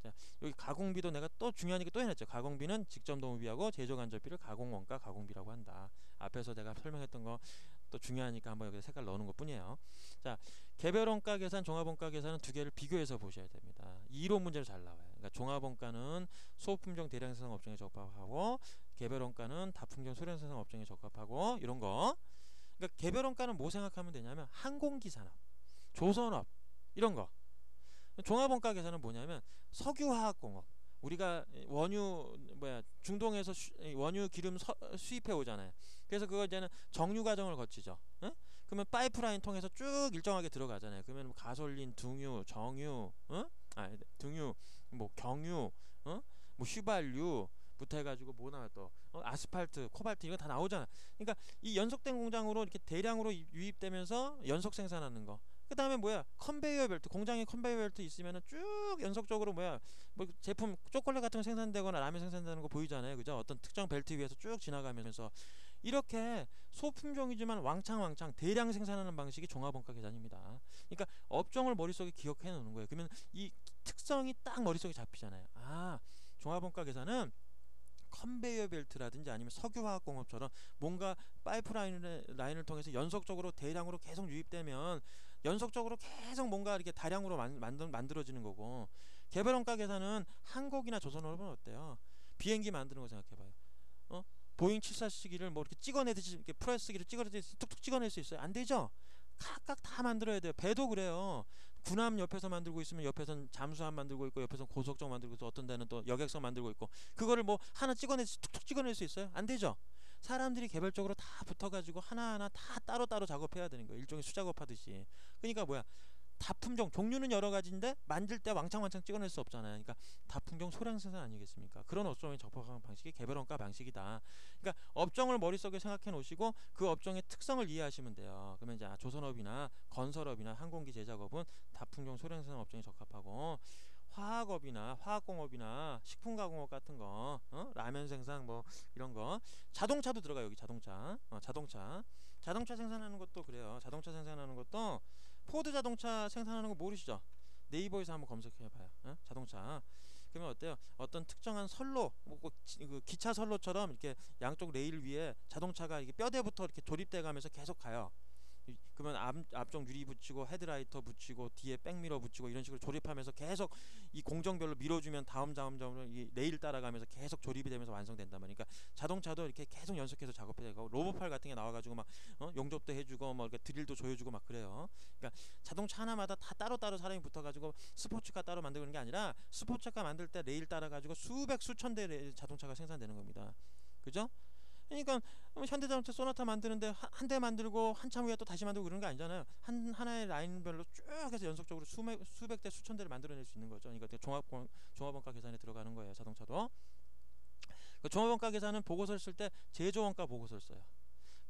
자 여기 가공비도 내가 또 중요하니까 또 해놨죠. 가공비는 직접노무비하고 제조간접비를 가공원가 가공비라고 한다. 앞에서 내가 설명했던 거 또 중요하니까 한번 여기 색깔 넣는 것 뿐이에요. 자 개별원가 계산, 종합원가 계산은 두 개를 비교해서 보셔야 됩니다. 이론 문제로 잘 나와요. 그러니까 종합원가는 소품종 대량생산 업종에 적합하고, 개별원가는 다품종 소량생산 업종에 적합하고, 이런 거. 그러니까 개별원가는 뭐 생각하면 되냐면 항공기산업, 조선업 이런 거. 종합원가 계산은 뭐냐면 석유화학공업, 우리가 원유 중동에서 원유 기름 수입해 오잖아요. 그래서 그거 이제는 정유 과정을 거치죠. 응? 그러면 파이프라인 통해서 쭉 일정하게 들어가잖아요. 그러면 뭐 가솔린, 등유, 정유, 등유, 뭐 경유, 뭐 휘발유부터 해가지고 뭐 나와 또 아스팔트, 코발트 이거 다 나오잖아. 그러니까 이 연속된 공장으로 이렇게 대량으로 유입되면서 연속 생산하는 거. 그 다음에 뭐야, 컨베이어 벨트, 공장에 컨베이어 벨트 있으면은 쭉 연속적으로 뭐 제품 초콜릿 같은 거 생산되거나 라면 생산되는 거 보이잖아요. 그죠? 어떤 특정 벨트 위에서 쭉 지나가면서 이렇게 소품종이지만 왕창 대량 생산하는 방식이 종합원가 계산입니다. 그러니까 업종을 머릿속에 기억해 놓는 거예요. 그러면 이 특성이 딱 머릿속에 잡히잖아요. 아, 종합원가 계산은 컨베이어 벨트라든지 아니면 석유화학공업처럼 뭔가 파이프라인을 통해서 연속적으로 대량으로 계속 유입되면 연속적으로 계속 뭔가 이렇게 다량으로 만들어지는 거고, 개별원가 계산은 한국이나 조선업은 어때요? 비행기 만드는 거 생각해봐요. 보잉 747을 뭐 이렇게 찍어내듯이, 이렇게 프레스기를 찍어내듯이 툭툭 찍어낼 수 있어요? 안 되죠? 각각 다 만들어야 돼요. 배도 그래요. 군함 옆에서 만들고 있으면 옆에선 잠수함 만들고 있고, 옆에선 고속정 만들고 있고, 어떤 데는 또 여객선 만들고 있고, 그거를 뭐 하나 찍어내듯이 툭툭 찍어낼 수 있어요? 안 되죠? 사람들이 개별적으로 다 붙어가지고 하나하나 다 따로따로 작업해야 되는 거예요. 일종의 수작업 하듯이. 그러니까 뭐야, 다품종, 종류는 여러 가지인데 만들 때 왕창 찍어낼 수 없잖아요. 그러니까 다품종 소량 생산 아니겠습니까? 그런 업종에 적합한 방식이 개별원가 방식이다. 그러니까 업종을 머릿속에 생각해 놓으시고 그 업종의 특성을 이해하시면 돼요. 그러면 이제 조선업이나 건설업이나 항공기 제작업은 다품종 소량 생산 업종에 적합하고, 화학업이나 화학공업이나 식품가공업 같은 거, 라면 생산 뭐 이런 거, 자동차도 들어가요. 여기 자동차 생산하는 것도 그래요. 자동차 생산하는 것도 포드 자동차 생산하는 거 모르시죠? 네이버에서 한번 검색해봐요. 자동차. 그러면 어때요? 어떤 특정한 선로, 그 기차 선로처럼 이렇게 양쪽 레일 위에 자동차가 이게 뼈대부터 이렇게 조립돼 가면서 계속 가요. 그러면 앞쪽 유리 붙이고 헤드라이터 붙이고 뒤에 백미러 붙이고 이런 식으로 조립하면서 계속 이 공정별로 밀어주면 다음점으로 이 레일 따라가면서 계속 조립이 되면서 완성된단 말이니까, 자동차도 이렇게 계속 연속해서 작업이 되고, 로봇팔 같은 게 나와가지고 막 용접도 해주고 뭐 이렇게 드릴도 조여주고 막 그래요. 그러니까 자동차 하나마다 다 따로따로 사람이 붙어가지고 스포츠카 따로 만들고 있는 게 아니라, 스포츠카 만들 때 레일 따라가지고 수천 대 자동차가 생산되는 겁니다. 그죠? 그러니까 현대자동차 소나타 만드는데 한 대 만들고 한참 후에 또 다시 만들고 그런 게 아니잖아요. 하나의 라인별로 쭉 해서 연속적으로 수백 대 수천 대를 만들어낼 수 있는 거죠. 그러니까 종합원가 계산에 들어가는 거예요. 자동차도. 종합원가 계산은 보고서를 쓸 때 제조원가 보고서를 써요.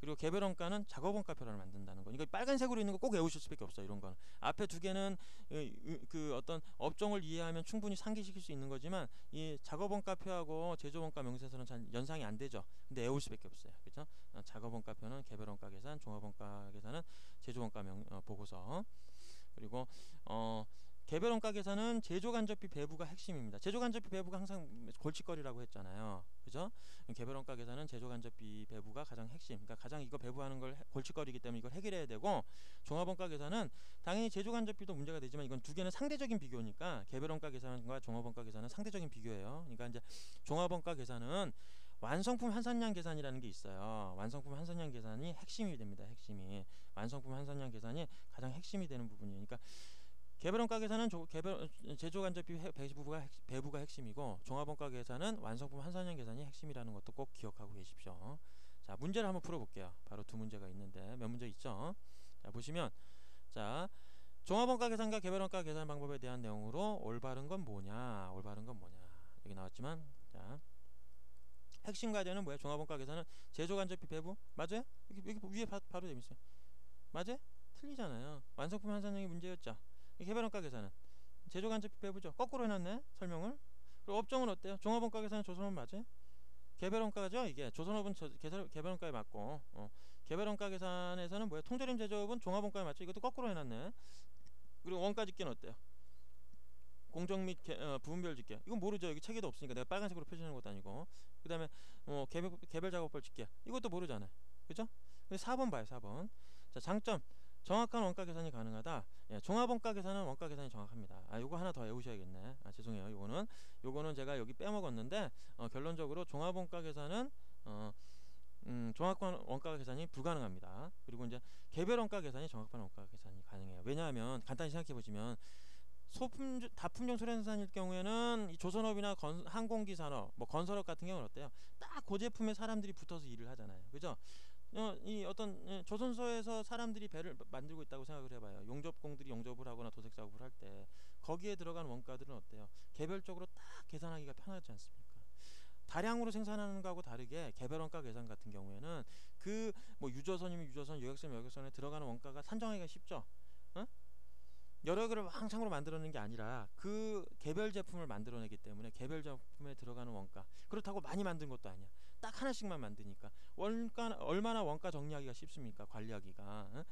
그리고 개별원가는 작업원가표를 만든다는 거. 이거 빨간색으로 있는 거 꼭 외우실 수밖에 없어요. 이런 거는 앞에 두 개는 그 어떤 업종을 이해하면 충분히 상기시킬 수 있는 거지만, 이 작업원가표하고 제조원가 명세서는 잘 연상이 안 되죠. 근데 외울 수밖에 없어요. 그렇죠? 작업원가표는 개별원가 계산, 종합원가 계산은 제조원가 보고서. 그리고 개별원가 계산은 제조간접비 배부가 핵심입니다. 제조간접비 배부가 항상 골칫거리라고 했잖아요. 그죠? 개별원가 계산은 제조간접비 배부가 가장 핵심, 그러니까 가장 이거 배부하는 걸 골칫거리이기 때문에 이걸 해결해야 되고, 종합원가 계산은 당연히 제조간접비도 문제가 되지만 이건 두 개는 상대적인 비교니까 개별원가 계산과 종합원가 계산은 상대적인 비교예요. 그러니까 이제 종합원가 계산은 완성품 환산량 계산이라는 게 있어요. 완성품 환산량 계산이 핵심이 됩니다. 핵심이. 완성품 환산량 계산이 가장 핵심이 되는 부분이에요. 그러니까 개별원가 계산은 제조간접비 배부가 핵심이고, 종합원가 계산은 완성품 환산량 계산이 핵심이라는 것도 꼭 기억하고 계십시오. 자, 문제를 한번 풀어볼게요. 바로 두 문제가 있는데 몇 문제 있죠? 자, 보시면, 자, 종합원가 계산과 개별원가 계산 방법에 대한 내용으로 올바른 건 뭐냐, 올바른 건 뭐냐 여기 나왔지만, 자 핵심 과제는 뭐야? 종합원가 계산은 제조간접비 배부 맞아요? 여기 위에 바로 재밌어요. 맞아요? 틀리잖아요. 완성품 환산형이 문제였죠. 개별원가 계산은 제조간접비 배부죠. 거꾸로 해놨네 설명을. 그리고 업종은 어때요? 종합원가 계산은 조선업 맞아요? 개별원가죠. 이게 조선업은 개별원가에 맞고, 개별원가 계산에서는 뭐야? 통조림 제조업은 종합원가에 맞죠. 이것도 거꾸로 해놨네. 그리고 원가 집계는 어때요? 공정 및 부분별 집계. 이건 모르죠. 여기 체계도 없으니까 내가 빨간색으로 표시하는 것도 아니고. 그 다음에 개별 작업별 집계. 이것도 모르잖아요. 그죠? 4번 봐요. 4번. 자, 장점. 정확한 원가 계산이 가능하다. 예, 종합원가 계산은 원가 계산이 정확합니다. 요거 하나 더 외우셔야겠네. 죄송해요. 요거는 제가 여기 빼먹었는데, 결론적으로 종합원가 계산은 정확한 원가 계산이 불가능합니다. 그리고 이제 개별 원가 계산이 정확한 원가 계산이 가능해요. 왜냐하면 간단히 생각해 보시면 다품종 소련산일 경우에는 이 조선업이나 항공기 산업, 뭐 건설업 같은 경우는 어때요? 딱 그 제품에 사람들이 붙어서 일을 하잖아요. 그죠? 이 어떤 조선소에서 사람들이 배를 만들고 있다고 생각을 해봐요. 용접공들이 용접을 하거나 도색 작업을 할 때 거기에 들어간 원가들은 어때요? 개별적으로 딱 계산하기가 편하지 않습니까? 다량으로 생산하는 거하고 다르게 개별 원가 계산 같은 경우에는 그 뭐 유조선이면 유조선, 여객선이면 여객선에 들어가는 원가가 산정하기가 쉽죠. 여러 개를 왕창으로 만들어내는 게 아니라 그 개별 제품을 만들어내기 때문에 개별 제품에 들어가는 원가, 그렇다고 많이 만든 것도 아니야. 딱 하나씩만 만드니까 얼마나 원가 정리하기가 쉽습니까? 관리하기가.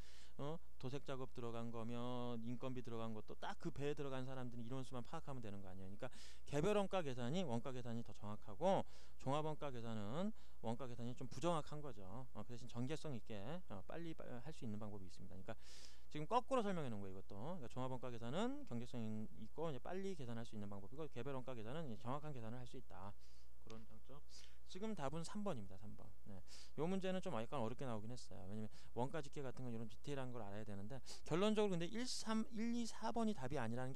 도색 작업 들어간 거면 인건비 들어간 것도 딱 그 배에 들어간 사람들이 인원수만 파악하면 되는 거 아니에요. 그러니까 개별 원가 계산이 원가 계산이 더 정확하고, 종합 원가 계산은 원가 계산이 좀 부정확한 거죠. 그 대신 전개성 있게 빨리 할 수 있는 방법이 있습니다. 그러니까 지금 거꾸로 설명해 놓은 거예요. 이것도. 그러니까 종합원가 계산은 경제성 있고 이제 빨리 계산할 수 있는 방법이고, 개별원가 계산은 정확한 계산을 할 수 있다. 그런 장점. 지금 답은 3번입니다. 3번. 네. 요 문제는 좀 약간 어렵게 나오긴 했어요. 왜냐면 원가 집계 같은 건 이런 디테일한 걸 알아야 되는데, 결론적으로 근데 1, 2, 4번이 답이 아니라는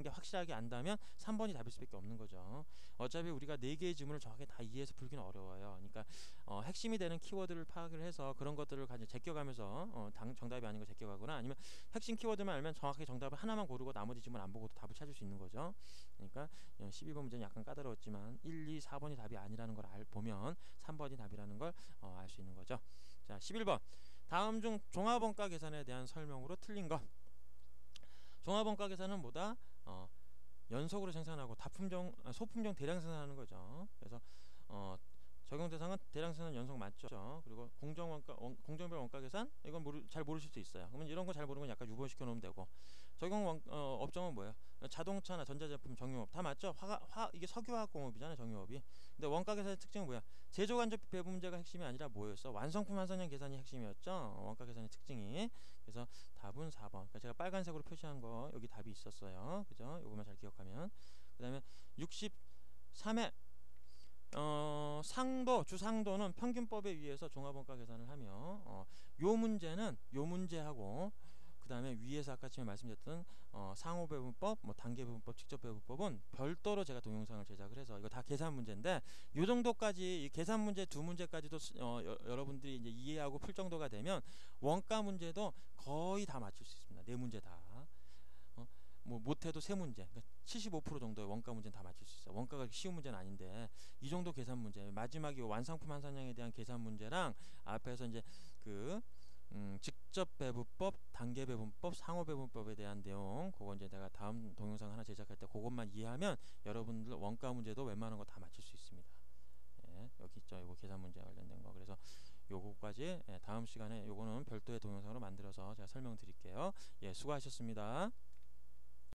게 확실하게 안다면 3번이 답일 수밖에 없는 거죠. 어차피 우리가 4개의 지문을 정확하게 다 이해해서 풀기는 어려워요. 그러니까 핵심이 되는 키워드를 파악을 해서 그런 것들을 가지고 제껴가면서 정답이 아닌 걸 제껴가거나, 아니면 핵심 키워드만 알면 정확하게 정답을 하나만 고르고 나머지 지문 안 보고도 답을 찾을 수 있는 거죠. 그러니까 12번 문제는 약간 까다로웠지만 1, 2, 4번이 답이 아니라는 걸 보면 3번이 답이라는 걸 알 수 있는 거죠. 자, 11번. 다음 중 종합원가 계산에 대한 설명으로 틀린 것. 종합원가 계산은 뭐다? 연속으로 생산하고 소품종 대량 생산하는 거죠. 그래서 적용 대상은 대량 생산 연속 맞죠. 그리고 공정별 원가 계산, 이건 잘 모르실 수 있어요. 그러면 이런 거 잘 모르면 약간 유보시켜 놓으면 되고, 적용 업종은 뭐예요? 자동차나 전자제품, 정유업 다 맞죠? 이게 석유화학공업이잖아요, 정유업이. 근데 원가 계산의 특징은 뭐야? 제조간접 배분 문제가 핵심이 아니라 뭐였어? 완성품 환산형 계산이 핵심이었죠. 원가 계산의 특징이. 그래서 답은 4번. 그러니까 제가 빨간색으로 표시한 거 여기 답이 있었어요. 그죠? 요거만 잘 기억하면. 그다음에 63회 주상도는 평균법에 의해서 종합원가 계산을 하며, 요 문제하고 그 다음에 위에서 아까 전에 말씀드렸던 상호배분법, 단계배분법, 직접배분법은 별도로 제가 동영상을 제작을 해서 이거 다 계산 문제인데, 요 정도까지 이 계산 문제 2문제까지도 여러분들이 이제 이해하고 풀 정도가 되면 원가 문제도 거의 다 맞출 수 있습니다. 4문제 다. 뭐 못해도 3문제, 그러니까 75% 정도의 원가 문제는 다 맞출 수 있어요. 원가가 쉬운 문제는 아닌데 이 정도 계산 문제, 마지막에 완성품 환산량에 대한 계산 문제랑 앞에서 이제 직접 배분법, 단계 배분법, 상호 배분법에 대한 내용, 그거 이제 내가 다음 동영상 하나 제작할 때 그것만 이해하면 여러분들 원가 문제도 웬만한 거 다 맞출 수 있습니다. 예, 여기 있죠. 이거 계산 문제 관련된 거. 그래서 요거까지 다음 시간에 요거는 별도의 동영상으로 만들어서 제가 설명드릴게요. 예, 수고하셨습니다.